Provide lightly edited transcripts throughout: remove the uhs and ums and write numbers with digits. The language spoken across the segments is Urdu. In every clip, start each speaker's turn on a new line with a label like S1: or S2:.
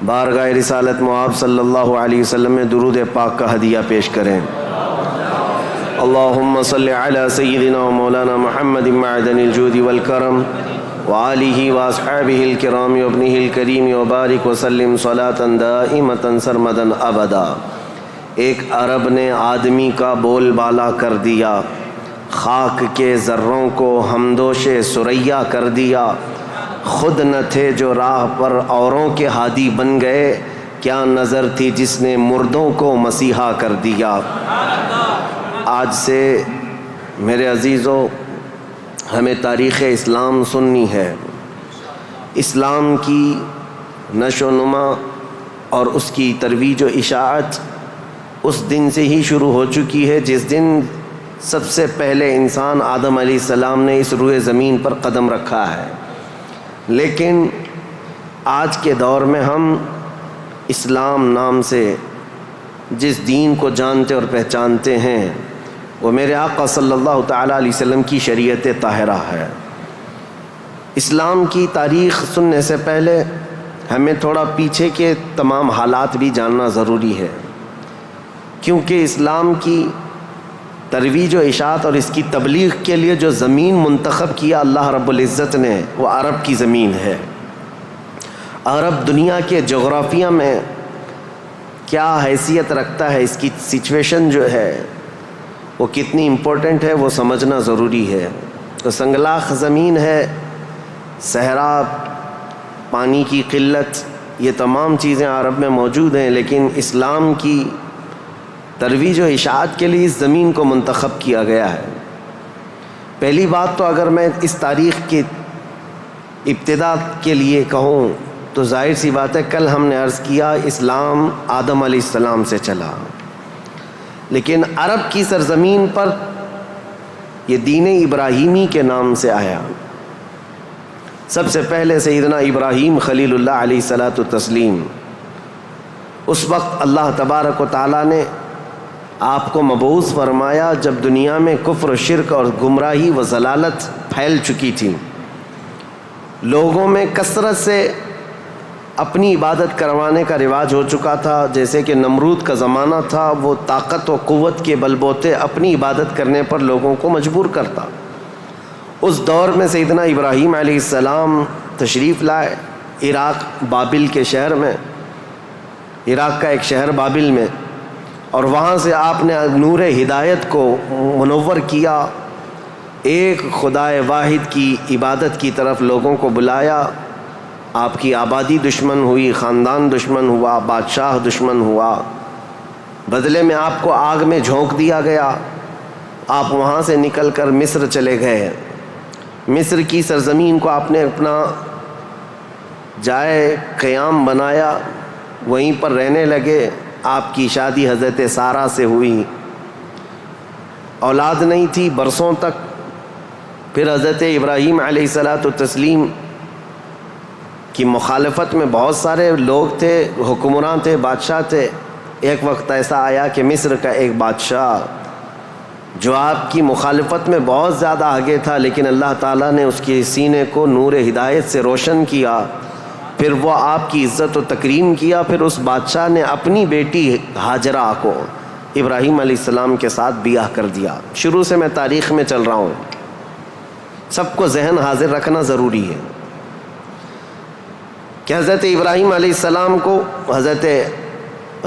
S1: بارگاہ رسالت مآب صلی اللہ علیہ وسلم میں درود پاک کا ہدیہ پیش کریں۔ اللہم صلی علی سیدنا و مولانا محمد معدن الجود والکرم وآلہ واصحابہ الکرام وابنہ الکریم وبارک وسلم صلاة دائمة سرمدا ابدا۔ ایک عرب نے آدمی کا بول بالا کر دیا، خاک کے ذروں کو ہمدوش ثریا کر دیا۔ خود نہ تھے جو راہ پر اوروں کے ہادی بن گئے، کیا نظر تھی جس نے مردوں کو مسیحا کر دیا۔ آج سے میرے عزیزو ہمیں تاریخ اسلام سننی ہے۔ اسلام کی نشو و نما اور اس کی ترویج و اشاعت اس دن سے ہی شروع ہو چکی ہے جس دن سب سے پہلے انسان آدم علیہ السلام نے اس روئے زمین پر قدم رکھا ہے۔ لیکن آج کے دور میں ہم اسلام نام سے جس دین کو جانتے اور پہچانتے ہیں وہ میرے آقا صلی اللہ تعالیٰ علیہ وسلم کی شریعت طاہرہ ہے۔ اسلام کی تاریخ سننے سے پہلے ہمیں تھوڑا پیچھے کے تمام حالات بھی جاننا ضروری ہے، کیونکہ اسلام کی ترویج و اشاعت اور اس کی تبلیغ کے لیے جو زمین منتخب کیا اللہ رب العزت نے وہ عرب کی زمین ہے۔ عرب دنیا کے جغرافیہ میں کیا حیثیت رکھتا ہے، اس کی سچویشن جو ہے وہ کتنی امپورٹنٹ ہے وہ سمجھنا ضروری ہے۔ تو سنگلاخ زمین ہے، صحرا، پانی کی قلت، یہ تمام چیزیں عرب میں موجود ہیں، لیکن اسلام کی ترویج و اشاعت کے لیے اس زمین کو منتخب کیا گیا ہے۔ پہلی بات تو اگر میں اس تاریخ کی ابتدا کے لیے کہوں تو ظاہر سی بات ہے، کل ہم نے عرض کیا اسلام آدم علیہ السلام سے چلا، لیکن عرب کی سرزمین پر یہ دین ابراہیمی کے نام سے آیا۔ سب سے پہلے سیدنا ابراہیم خلیل اللہ علیہ الصلاۃ والتسلیم، اس وقت اللہ تبارک و تعالیٰ نے آپ کو مبعوث فرمایا جب دنیا میں کفر و شرک اور گمراہی و ضلالت پھیل چکی تھی، لوگوں میں کثرت سے اپنی عبادت کروانے کا رواج ہو چکا تھا۔ جیسے کہ نمرود کا زمانہ تھا، وہ طاقت و قوت کے بل بوتے اپنی عبادت کرنے پر لوگوں کو مجبور کرتا۔ اس دور میں سیدنا ابراہیم علیہ السلام تشریف لائے عراق بابل کے شہر میں، عراق کا ایک شہر بابل میں، اور وہاں سے آپ نے نور ہدایت کو منور کیا، ایک خدائے واحد کی عبادت کی طرف لوگوں کو بلایا۔ آپ کی آبادی دشمن ہوئی، خاندان دشمن ہوا، بادشاہ دشمن ہوا، بدلے میں آپ کو آگ میں جھونک دیا گیا۔ آپ وہاں سے نکل کر مصر چلے گئے۔ مصر کی سرزمین کو آپ نے اپنا جائے قیام بنایا، وہیں پر رہنے لگے۔ آپ کی شادی حضرت سارہ سے ہوئی، اولاد نہیں تھی برسوں تک۔ پھر حضرت ابراہیم علیہ الصلاۃ والتسلیم کی مخالفت میں بہت سارے لوگ تھے، حکمران تھے، بادشاہ تھے۔ ایک وقت ایسا آیا کہ مصر کا ایک بادشاہ جو آپ کی مخالفت میں بہت زیادہ آگے تھا، لیکن اللہ تعالیٰ نے اس کے سینے کو نور ہدایت سے روشن کیا، پھر وہ آپ کی عزت و تکریم کیا۔ پھر اس بادشاہ نے اپنی بیٹی ہاجرہ کو ابراہیم علیہ السلام کے ساتھ بیاہ کر دیا۔ شروع سے میں تاریخ میں چل رہا ہوں، سب کو ذہن حاضر رکھنا ضروری ہے کہ حضرت ابراہیم علیہ السلام کو حضرت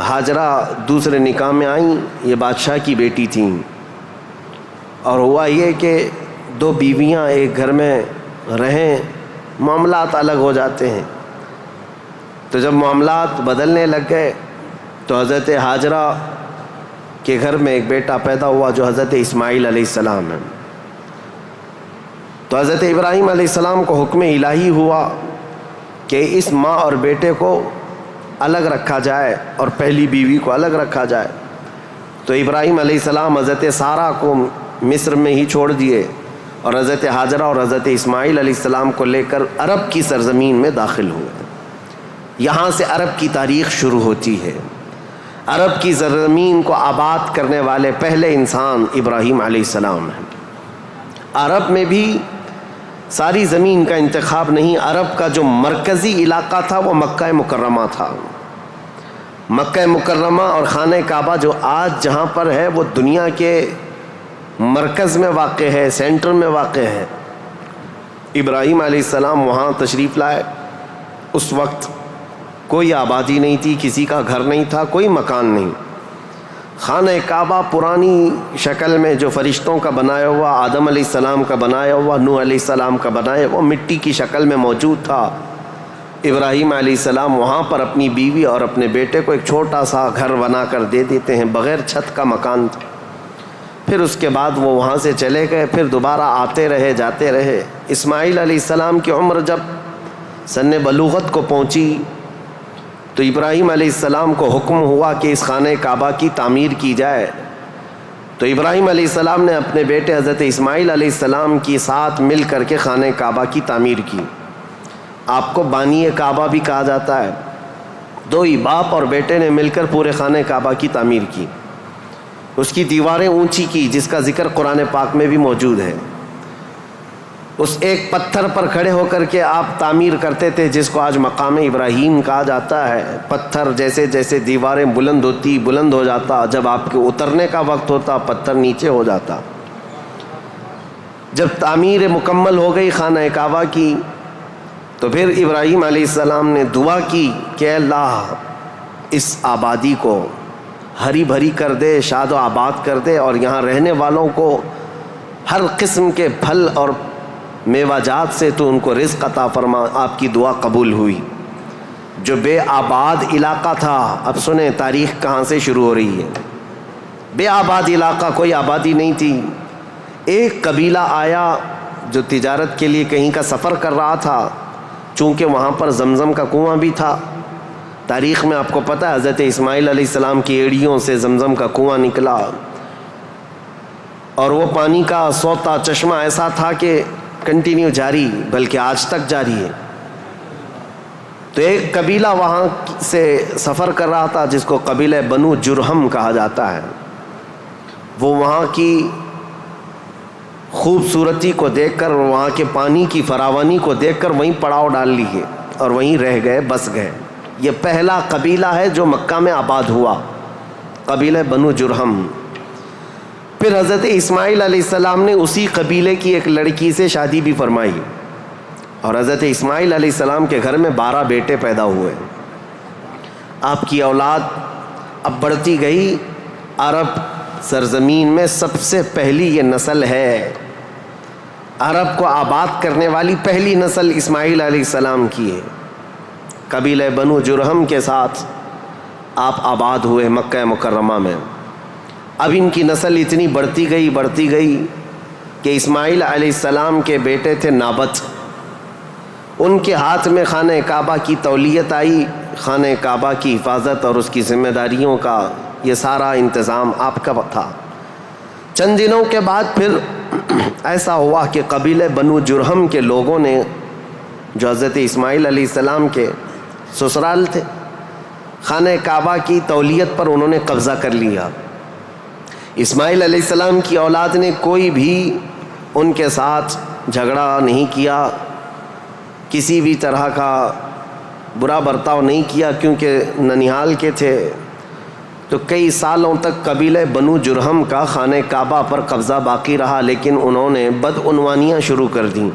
S1: ہاجرہ دوسرے نکاح میں آئیں، یہ بادشاہ کی بیٹی تھیں، اور ہوا یہ کہ دو بیویاں ایک گھر میں رہیں، معاملات الگ ہو جاتے ہیں۔ تو جب معاملات بدلنے لگ گئے تو حضرت ہاجرہ کے گھر میں ایک بیٹا پیدا ہوا جو حضرت اسماعیل علیہ السلام ہے۔ تو حضرت ابراہیم علیہ السلام کو حکم الہی ہوا کہ اس ماں اور بیٹے کو الگ رکھا جائے اور پہلی بیوی کو الگ رکھا جائے۔ تو ابراہیم علیہ السلام حضرت سارہ کو مصر میں ہی چھوڑ دیے اور حضرت ہاجرہ اور حضرت اسماعیل علیہ السلام کو لے کر عرب کی سرزمین میں داخل ہوئے۔ یہاں سے عرب کی تاریخ شروع ہوتی ہے۔ عرب کی سرزمین کو آباد کرنے والے پہلے انسان ابراہیم علیہ السلام ہیں۔ عرب میں بھی ساری زمین کا انتخاب نہیں، عرب کا جو مرکزی علاقہ تھا وہ مکہ مکرمہ تھا۔ مکہ مکرمہ اور خانہ کعبہ جو آج جہاں پر ہے وہ دنیا کے مرکز میں واقع ہے، سینٹر میں واقع ہے۔ ابراہیم علیہ السلام وہاں تشریف لائے، اس وقت کوئی آبادی نہیں تھی، کسی کا گھر نہیں تھا، کوئی مکان نہیں۔ خانہ کعبہ پرانی شکل میں جو فرشتوں کا بنایا ہوا، آدم علیہ السلام کا بنایا ہوا، نوح علیہ السلام کا بنایا ہوا مٹی کی شکل میں موجود تھا۔ ابراہیم علیہ السلام وہاں پر اپنی بیوی اور اپنے بیٹے کو ایک چھوٹا سا گھر بنا کر دے دیتے ہیں، بغیر چھت کا مکان تھا۔ پھر اس کے بعد وہ وہاں سے چلے گئے، پھر دوبارہ آتے رہے جاتے رہے۔ اسماعیل علیہ السلام کی عمر جب سن بلوغت کو پہنچی تو ابراہیم علیہ السلام کو حکم ہوا کہ اس خانہ کعبہ کی تعمیر کی جائے۔ تو ابراہیم علیہ السلام نے اپنے بیٹے حضرت اسماعیل علیہ السلام کے ساتھ مل کر کے خانہ کعبہ کی تعمیر کی۔ آپ کو بانی کعبہ بھی کہا جاتا ہے۔ دو ہی باپ اور بیٹے نے مل کر پورے خانہ کعبہ کی تعمیر کی، اس کی دیواریں اونچی کی، جس کا ذکر قرآن پاک میں بھی موجود ہے۔ اس ایک پتھر پر کھڑے ہو کر کے آپ تعمیر کرتے تھے، جس کو آج مقام ابراہیم کہا جاتا ہے۔ پتھر جیسے جیسے دیواریں بلند ہو جاتا، جب آپ کے اترنے کا وقت ہوتا پتھر نیچے ہو جاتا۔ جب تعمیر مکمل ہو گئی خانہ کعبہ کی تو پھر ابراہیم علیہ السلام نے دعا کی کہ اللہ اس آبادی کو ہری بھری کر دے، شاد و آباد کر دے، اور یہاں رہنے والوں کو ہر قسم کے پھل اور میوہ جات سے تو ان کو رزق عطا فرما۔ آپ کی دعا قبول ہوئی۔ جو بے آباد علاقہ تھا، اب سنیں تاریخ کہاں سے شروع ہو رہی ہے۔ بے آباد علاقہ، کوئی آبادی نہیں تھی۔ ایک قبیلہ آیا جو تجارت کے لیے کہیں کا سفر کر رہا تھا، چونکہ وہاں پر زمزم کا کنواں بھی تھا۔ تاریخ میں آپ کو پتہ ہے حضرت اسماعیل علیہ السلام کی ایڑیوں سے زمزم کا کنواں نکلا، اور وہ پانی کا سوتا چشمہ ایسا تھا کہ کنٹینیو جاری، بلکہ آج تک جاری ہے۔ تو ایک قبیلہ وہاں سے سفر کر رہا تھا جس کو قبیلہ بنو جرہم کہا جاتا ہے۔ وہ وہاں کی خوبصورتی کو دیکھ کر، وہاں کے پانی کی فراوانی کو دیکھ کر وہیں پڑاؤ ڈال لیے اور وہیں رہ گئے، بس گئے۔ یہ پہلا قبیلہ ہے جو مکہ میں آباد ہوا، قبیلہ بنو جرہم۔ پھر حضرت اسماعیل علیہ السلام نے اسی قبیلے کی ایک لڑکی سے شادی بھی فرمائی، اور حضرت اسماعیل علیہ السلام کے گھر میں 12 بیٹے پیدا ہوئے۔ آپ کی اولاد اب بڑھتی گئی۔ عرب سرزمین میں سب سے پہلی یہ نسل ہے، عرب کو آباد کرنے والی پہلی نسل اسماعیل علیہ السلام کی ہے۔ قبیلہ بنو جرہم کے ساتھ آپ آباد ہوئے مکہ مکرمہ میں۔ اب ان کی نسل اتنی بڑھتی گئی کہ اسماعیل علیہ السلام کے بیٹے تھے نابت، ان کے ہاتھ میں خانہ کعبہ کی تولیت آئی۔ خانہ کعبہ کی حفاظت اور اس کی ذمہ داریوں کا یہ سارا انتظام آپ کا تھا۔ چند دنوں کے بعد پھر ایسا ہوا کہ قبیلہ بنو جرہم کے لوگوں نے، جو حضرت اسماعیل علیہ السلام کے سسرال تھے، خانہ کعبہ کی تولیت پر انہوں نے قبضہ کر لیا۔ اسماعیل علیہ السلام کی اولاد نے کوئی بھی ان کے ساتھ جھگڑا نہیں کیا، کسی بھی طرح کا برا برتاؤ نہیں کیا، کیونکہ ننیحال کے تھے۔ تو کئی سالوں تک قبیلہ بنو جرہم کا خانہ کعبہ پر قبضہ باقی رہا، لیکن انہوں نے بدعنوانیاں شروع کر دیں۔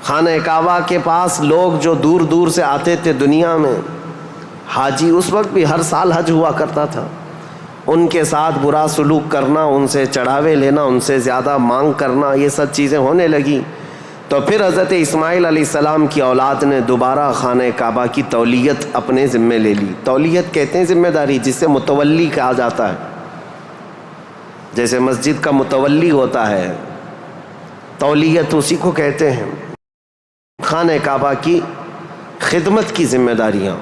S1: خانہ کعبہ کے پاس لوگ جو دور دور سے آتے تھے دنیا میں، حاجی، اس وقت بھی ہر سال حج ہوا کرتا تھا، ان کے ساتھ برا سلوک کرنا، ان سے چڑھاوے لینا، ان سے زیادہ مانگ کرنا، یہ سب چیزیں ہونے لگیں۔ تو پھر حضرت اسماعیل علیہ السلام کی اولاد نے دوبارہ خانہ کعبہ کی تولیت اپنے ذمے لے لی۔ تولیت کہتے ہیں ذمہ داری، جس سے متولی کہا جاتا ہے، جیسے مسجد کا متولی ہوتا ہے، تولیت اسی کو کہتے ہیں۔ خانہ کعبہ کی خدمت کی ذمہ داریاں۔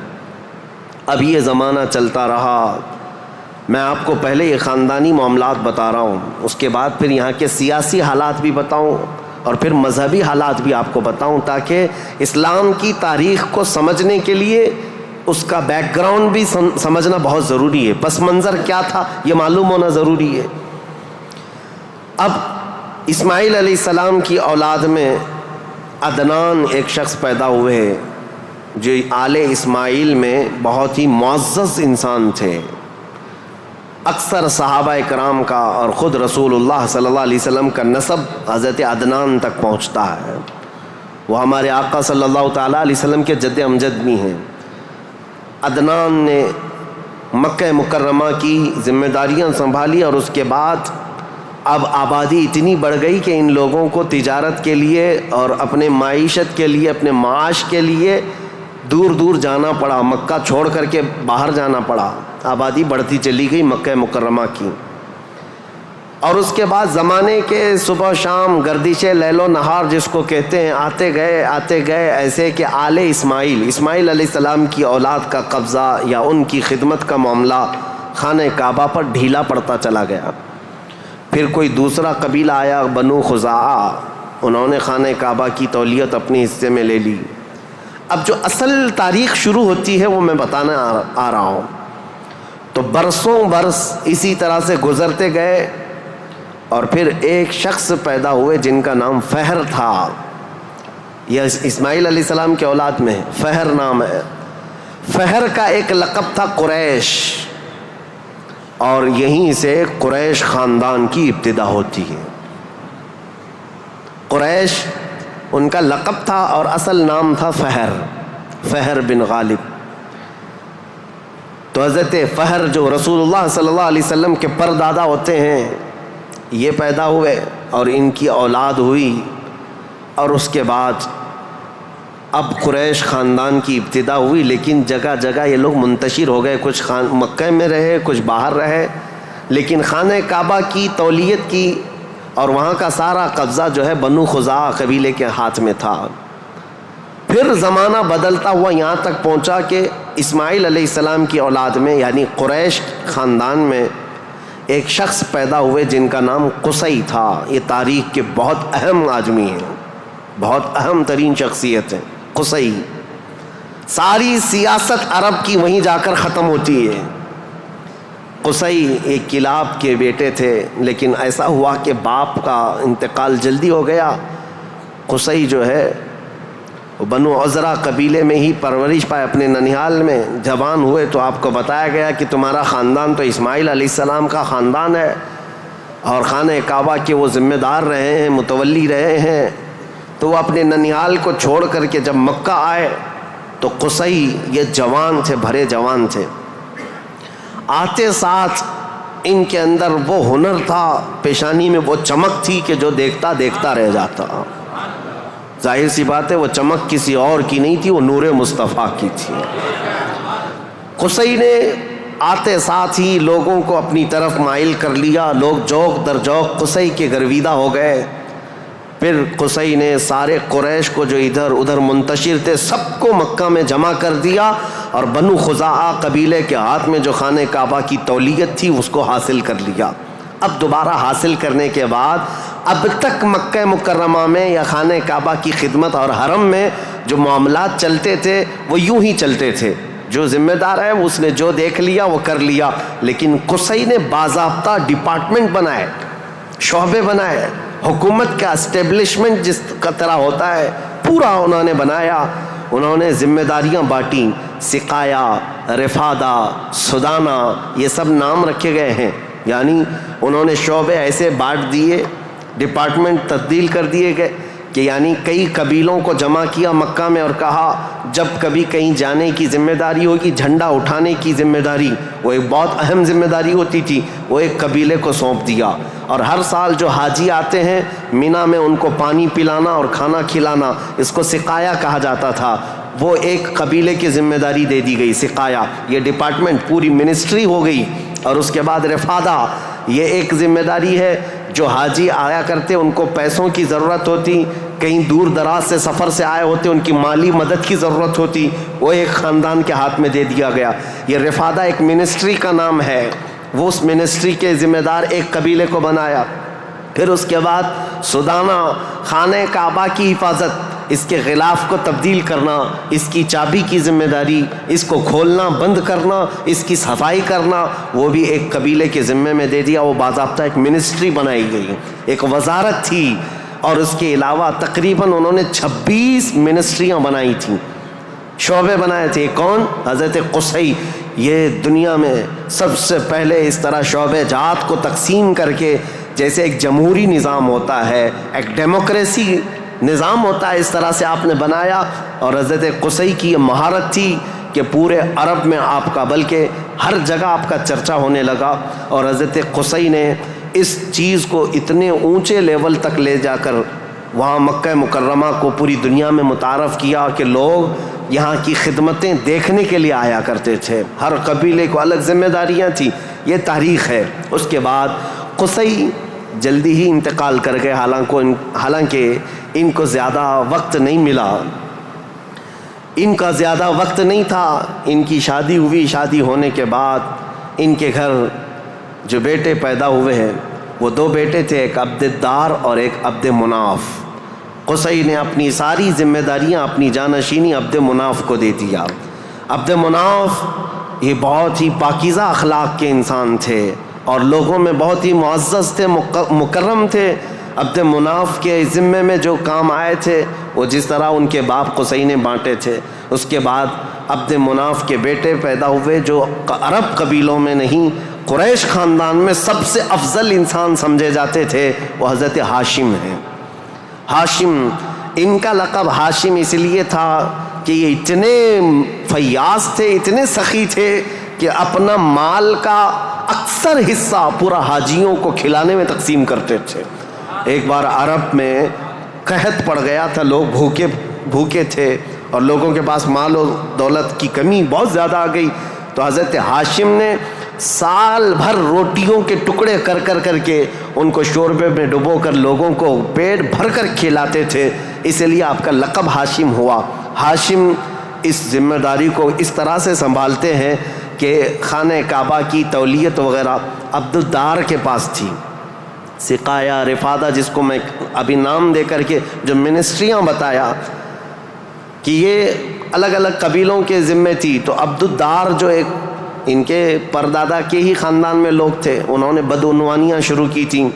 S1: اب یہ زمانہ چلتا رہا۔ میں آپ کو پہلے یہ خاندانی معاملات بتا رہا ہوں، اس کے بعد پھر یہاں کے سیاسی حالات بھی بتاؤں، اور پھر مذہبی حالات بھی آپ کو بتاؤں، تاکہ اسلام کی تاریخ کو سمجھنے کے لیے اس کا بیک گراؤنڈ بھی سمجھنا بہت ضروری ہے، پس منظر کیا تھا یہ معلوم ہونا ضروری ہے۔ اب اسماعیل علیہ السلام کی اولاد میں عدنان ایک شخص پیدا ہوئے جو آل اسماعیل میں بہت ہی معزز انسان تھے. اکثر صحابہ کرام کا اور خود رسول اللہ صلی اللہ علیہ وسلم کا نسب حضرت عدنان تک پہنچتا ہے. وہ ہمارے آقا صلی اللہ تعالیٰ علیہ وسلم کے جد امجد بھی ہیں. عدنان نے مکہ مکرمہ کی ذمہ داریاں سنبھالی اور اس کے بعد اب آبادی اتنی بڑھ گئی کہ ان لوگوں کو تجارت کے لیے اور اپنے معیشت کے لیے، اپنے معاش کے لیے دور دور جانا پڑا، مکہ چھوڑ کر کے باہر جانا پڑا. آبادی بڑھتی چلی گئی مکہ مکرمہ کی. اور اس کے بعد زمانے کے صبح شام گردش لیل و نہار جس کو کہتے ہیں، آتے گئے ایسے کہ آل اسماعیل علیہ السلام کی اولاد کا قبضہ یا ان کی خدمت کا معاملہ خانہ کعبہ پر ڈھیلا پڑتا چلا گیا. پھر کوئی دوسرا قبیلہ آیا، بنو خزاعہ، انہوں نے خانہ کعبہ کی تولیت اپنے حصے میں لے لی. اب جو اصل تاریخ شروع ہوتی ہے وہ میں بتانا آ رہا ہوں. تو برسوں برس اسی طرح سے گزرتے گئے اور پھر ایک شخص پیدا ہوئے جن کا نام فہر تھا. یہ اسماعیل علیہ السلام کے اولاد میں فہر نام ہے. فہر کا ایک لقب تھا قریش، اور یہیں سے قریش خاندان کی ابتدا ہوتی ہے. قریش ان کا لقب تھا اور اصل نام تھا فہر بن غالب. تو حضرت فہر جو رسول اللہ صلی اللہ علیہ وسلم کے پردادا ہوتے ہیں، یہ پیدا ہوئے اور ان کی اولاد ہوئی. اور اس کے بعد اب قریش خاندان کی ابتدا ہوئی، لیکن جگہ جگہ یہ لوگ منتشر ہو گئے. کچھ مکہ میں رہے، کچھ باہر رہے، لیکن خانہ کعبہ کی تولیت کی اور وہاں کا سارا قبضہ جو ہے بنو خزاعہ قبیلے کے ہاتھ میں تھا. پھر زمانہ بدلتا ہوا یہاں تک پہنچا کہ اسماعیل علیہ السلام کی اولاد میں یعنی قریش خاندان میں ایک شخص پیدا ہوئے جن کا نام قصی تھا. یہ تاریخ کے بہت اہم آدمی ہیں، بہت اہم ترین شخصیت ہیں. قصی، ساری سیاست عرب کی وہیں جا کر ختم ہوتی ہے. قصی ایک کلاب کے بیٹے تھے، لیکن ایسا ہوا کہ باپ کا انتقال جلدی ہو گیا. قصی جو ہے بنو عزرا قبیلے میں ہی پرورش پائے اپنے ننیال میں. جوان ہوئے تو آپ کو بتایا گیا کہ تمہارا خاندان تو اسماعیل علیہ السلام کا خاندان ہے اور خانہ کعبہ کے وہ ذمہ دار رہے ہیں، متولی رہے ہیں. تو وہ اپنے ننیال کو چھوڑ کر کے جب مکہ آئے تو قصی یہ جوان تھے، بھرے جوان تھے. آتے ساتھ ان کے اندر وہ ہنر تھا، پیشانی میں وہ چمک تھی کہ جو دیکھتا دیکھتا رہ جاتا. ظاہر سی بات ہے وہ چمک کسی اور کی نہیں تھی، وہ نور مصطفیٰ کی تھی. قصی نے آتے ساتھ ہی لوگوں کو اپنی طرف مائل کر لیا. لوگ جوق در جوق قصی کے گرویدہ ہو گئے. پھر قصی نے سارے قریش کو جو ادھر ادھر منتشر تھے سب کو مکہ میں جمع کر دیا اور بنو خزاعہ قبیلے کے ہاتھ میں جو خانہ کعبہ کی تولیت تھی اس کو حاصل کر لیا. اب دوبارہ حاصل کرنے کے بعد اب تک مکہ مکرمہ میں یا خانہ کعبہ کی خدمت اور حرم میں جو معاملات چلتے تھے وہ یوں ہی چلتے تھے. جو ذمہ دار ہے اس نے جو دیکھ لیا وہ کر لیا. لیکن قصی نے باضابطہ ڈپارٹمنٹ بنائے، شعبے بنائے. حکومت کا اسٹیبلشمنٹ جس کا طرح ہوتا ہے پورا انہوں نے بنایا. انہوں نے ذمہ داریاں بانٹیں. سقایا، رفادہ، سدانہ، یہ سب نام رکھے گئے ہیں. یعنی انہوں نے شعبے ایسے بانٹ دیے، ڈپارٹمنٹ تبدیل کر دیے گئے کہ یعنی کئی قبیلوں کو جمع کیا مکہ میں اور کہا جب کبھی کہیں جانے کی ذمہ داری ہوگی، جھنڈا اٹھانے کی ذمہ داری، وہ ایک بہت اہم ذمہ داری ہوتی تھی، وہ ایک قبیلے کو سونپ دیا. اور ہر سال جو حاجی آتے ہیں مینا میں ان کو پانی پلانا اور کھانا کھلانا، اس کو سقایا کہا جاتا تھا، وہ ایک قبیلے کی ذمہ داری دے دی گئی. سقایا یہ ڈپارٹمنٹ پوری منسٹری ہو گئی. اور اس کے بعد رفادہ یہ ایک ذمہ داری ہے. جو حاجی آیا کرتے ان کو پیسوں کی ضرورت ہوتی، کہیں دور دراز سے سفر سے آئے ہوتے ان کی مالی مدد کی ضرورت ہوتی، وہ ایک خاندان کے ہاتھ میں دے دیا گیا. یہ رفادہ ایک منسٹری کا نام ہے. وہ اس منسٹری کے ذمہ دار ایک قبیلے کو بنایا. پھر اس کے بعد سدانہ، خانہ کعبہ کی حفاظت، اس کے غلاف کو تبدیل کرنا، اس کی چابی کی ذمہ داری، اس کو کھولنا بند کرنا، اس کی صفائی کرنا، وہ بھی ایک قبیلے کے ذمے میں دے دیا. وہ باضابطہ ایک منسٹری بنائی گئی، ایک وزارت تھی. اور اس کے علاوہ تقریباً انہوں نے 26 منسٹریاں بنائی تھیں، شعبے بنائے تھے۔ کون؟ حضرت قصی۔ یہ دنیا میں سب سے پہلے اس طرح شعبے جات کو تقسیم کر کے، جیسے ایک جمہوری نظام ہوتا ہے، ایک ڈیموکریسی نظام ہوتا ہے، اس طرح سے آپ نے بنایا۔ اور حضرت قصی کی یہ مہارت تھی کہ پورے عرب میں آپ کا، بلکہ ہر جگہ آپ کا چرچا ہونے لگا، اور حضرت قصی نے اس چیز کو اتنے اونچے لیول تک لے جا کر وہاں مکہ مکرمہ کو پوری دنیا میں متعارف کیا کہ لوگ یہاں کی خدمتیں دیکھنے کے لیے آیا کرتے تھے۔ ہر قبیلے کو الگ ذمہ داریاں تھیں، یہ تاریخ ہے۔ اس کے بعد قصی جلدی ہی انتقال کر گئے، حالانکہ ان کو زیادہ وقت نہیں ملا، ان کا زیادہ وقت نہیں تھا۔ ان کی شادی ہوئی، شادی ہونے کے بعد ان کے گھر جو بیٹے پیدا ہوئے ہیں وہ 2 بیٹے تھے، ایک عبد الدار اور ایک عبد مناف۔ قصی نے اپنی ساری ذمہ داریاں، اپنی جانشینی عبد مناف کو دے دیا۔ عبد مناف یہ بہت ہی پاکیزہ اخلاق کے انسان تھے اور لوگوں میں بہت ہی معزز تھے، مکرم تھے۔ عبد مناف کے ذمے میں جو کام آئے تھے وہ جس طرح ان کے باپ قصی نے بانٹے تھے۔ اس کے بعد عبد مناف کے بیٹے پیدا ہوئے جو عرب قبیلوں میں نہیں، قریش خاندان میں سب سے افضل انسان سمجھے جاتے تھے، وہ حضرت ہاشم ہیں۔ ہاشم، ان کا لقب ہاشم اس لیے تھا کہ یہ اتنے فیاض تھے، اتنے سخی تھے کہ اپنا مال کا اکثر حصہ پورا حاجیوں کو کھلانے میں تقسیم کرتے تھے۔ ایک بار عرب میں قحط پڑ گیا تھا، لوگ بھوکے تھے اور لوگوں کے پاس مال و دولت کی کمی بہت زیادہ آ گئی، تو حضرت ہاشم نے سال بھر روٹیوں کے ٹکڑے کر کے ان کو شوربے میں ڈبو کر لوگوں کو پیٹ بھر کر کھلاتے تھے، اس لیے آپ کا لقب ہاشم ہوا۔ ہاشم اس ذمہ داری کو اس طرح سے سنبھالتے ہیں کہ خانہ کعبہ کی تولیت وغیرہ عبد الدار کے پاس تھی۔ سقایہ، رفادہ، جس کو میں ابھی نام دے کر کے جو منسٹریاں بتایا کہ یہ الگ الگ قبیلوں کے ذمے تھی، تو عبد الدار جو ایک ان کے پردادا کے ہی خاندان میں لوگ تھے، انہوں نے بدعنوانیاں شروع کی تھیں،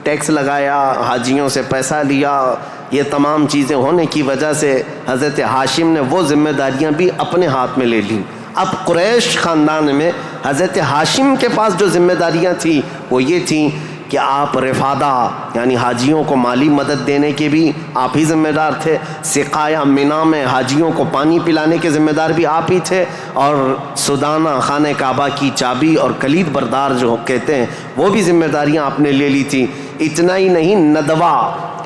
S1: ٹیکس لگایا، حاجیوں سے پیسہ لیا، یہ تمام چیزیں ہونے کی وجہ سے حضرت ہاشم نے وہ ذمہ داریاں بھی اپنے ہاتھ میں لے لیں۔ اب قریش خاندان میں حضرت ہاشم کے پاس جو ذمہ داریاں تھیں وہ یہ تھیں کہ آپ رفادہ یعنی حاجیوں کو مالی مدد دینے کے بھی آپ ہی ذمہ دار تھے، سقایہ مینا میں حاجیوں کو پانی پلانے کے ذمہ دار بھی آپ ہی تھے، اور سدانہ خانہ کعبہ کی چابی اور کلید بردار جو کہتے ہیں وہ بھی ذمہ داریاں آپ نے لے لی تھی۔ اتنا ہی نہیں، ندوہ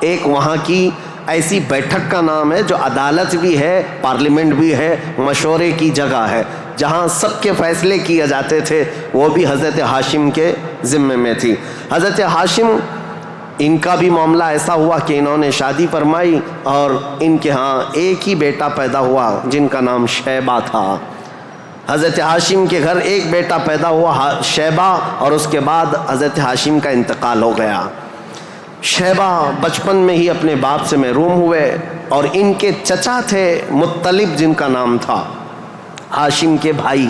S1: ایک وہاں کی ایسی بیٹھک کا نام ہے جو عدالت بھی ہے، پارلیمنٹ بھی ہے، مشورے کی جگہ ہے، جہاں سب کے فیصلے کیے جاتے تھے، وہ بھی حضرت ہاشم کے ذمے میں تھی۔ حضرت ہاشم، ان کا بھی معاملہ ایسا ہوا کہ انہوں نے شادی فرمائی اور ان کے ہاں ایک ہی بیٹا پیدا ہوا جن کا نام شیبہ تھا۔ حضرت ہاشم کے گھر ایک بیٹا پیدا ہوا شیبہ، اور اس کے بعد حضرت ہاشم کا انتقال ہو گیا۔ شیبہ بچپن میں ہی اپنے باپ سے محروم ہوئے، اور ان کے چچا تھے مطلب جن کا نام تھا، ہاشم کے بھائی،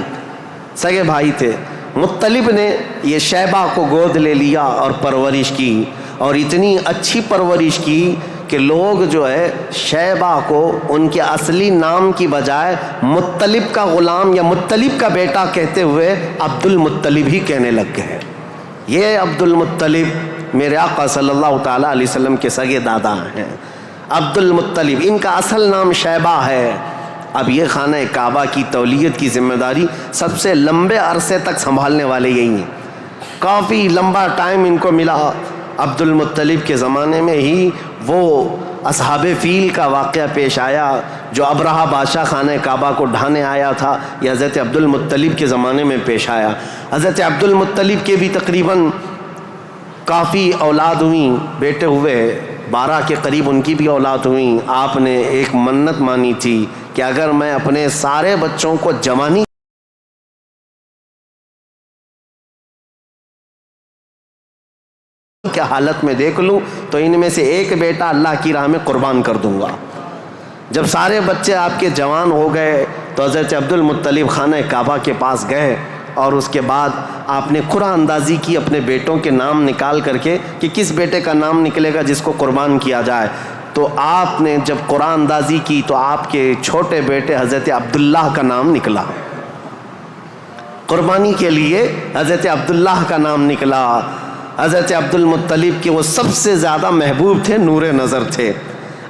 S1: سگے بھائی تھے۔ مطلب نے یہ شیبہ کو گود لے لیا اور پرورش کی، اور اتنی اچھی پرورش کی کہ لوگ جو ہے شیبہ کو ان کے اصلی نام کی بجائے مطلب کا غلام یا مطلب کا بیٹا کہتے ہوئے عبد المطلب ہی کہنے لگ گئے۔ یہ عبد المطلب میرے آقا صلی اللہ تعالیٰ علیہ وسلم کے سگے دادا ہیں، عبد المطلب، ان کا اصل نام شیبہ ہے۔ اب یہ خانہ کعبہ کی تولیت کی ذمہ داری سب سے لمبے عرصے تک سنبھالنے والے یہی ہیں، کافی لمبا ٹائم ان کو ملا۔ عبد المطلب کے زمانے میں ہی وہ اصحاب فیل کا واقعہ پیش آیا جو ابرہہ بادشاہ خانہ کعبہ کو ڈھانے آیا تھا، یہ حضرت عبد المطلب کے زمانے میں پیش آیا۔ حضرت عبد المطلب کے بھی تقریباً کافی اولاد ہوئیں، بیٹے ہوئے، 12 کے قریب ان کی بھی اولاد ہوئیں۔ آپ نے ایک منت مانی تھی کہ اگر میں اپنے سارے بچوں کو جوانی کی حالت میں دیکھ لوں تو ان میں سے ایک بیٹا اللہ کی راہ میں قربان کر دوں گا۔ جب سارے بچے آپ کے جوان ہو گئے تو حضرت عبد المطلب خانہ کعبہ کے پاس گئے اور اس کے بعد آپ نے قرعہ اندازی کی اپنے بیٹوں کے نام نکال کر کے کہ کس بیٹے کا نام نکلے گا جس کو قربان کیا جائے. تو آپ نے جب قرعہ اندازی کی تو آپ کے چھوٹے بیٹے حضرت عبداللہ کا نام نکلا. قربانی کے لیے حضرت عبداللہ کا نام نکلا. حضرت عبد المطلب کے وہ سب سے زیادہ محبوب تھے, نور نظر تھے.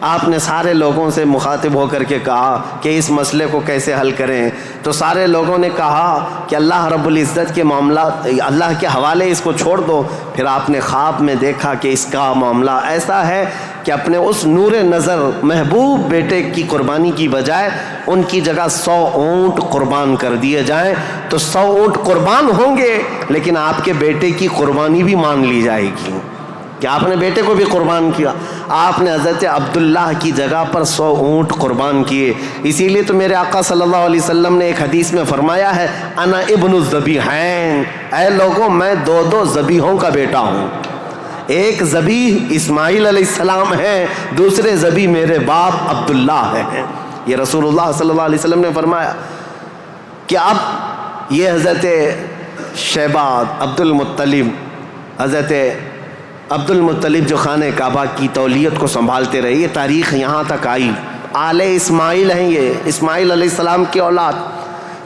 S1: آپ نے سارے لوگوں سے مخاطب ہو کر کے کہا کہ اس مسئلے کو کیسے حل کریں. تو سارے لوگوں نے کہا کہ اللہ رب العزت کے معاملات اللہ کے حوالے اس کو چھوڑ دو. پھر آپ نے خواب میں دیکھا کہ اس کا معاملہ ایسا ہے کہ اپنے اس نور نظر محبوب بیٹے کی قربانی کی بجائے ان کی جگہ 100 اونٹ قربان کر دیے جائیں. تو 100 اونٹ قربان ہوں گے لیکن آپ کے بیٹے کی قربانی بھی مان لی جائے گی کہ آپ نے بیٹے کو بھی قربان کیا. آپ نے حضرت عبداللہ کی جگہ پر 100 اونٹ قربان کیے. اسی لیے تو میرے آقا صلی اللہ علیہ وسلم نے ایک حدیث میں فرمایا ہے انا ابن الذبیحین, اے لوگوں میں 2 ذبیحوں کا بیٹا ہوں. ایک ذبیح اسماعیل علیہ السلام ہے, دوسرے ذبیح میرے باپ عبداللہ ہیں. یہ رسول اللہ صلی اللہ علیہ وسلم نے فرمایا کہ اب یہ حضرت شیبہ عبد المطلب, حضرت عبد المطلب جو خانہ کعبہ کی تولیت کو سنبھالتے رہے, یہ تاریخ یہاں تک آئی. آل اسماعیل ہیں, یہ اسماعیل علیہ السلام کی اولاد.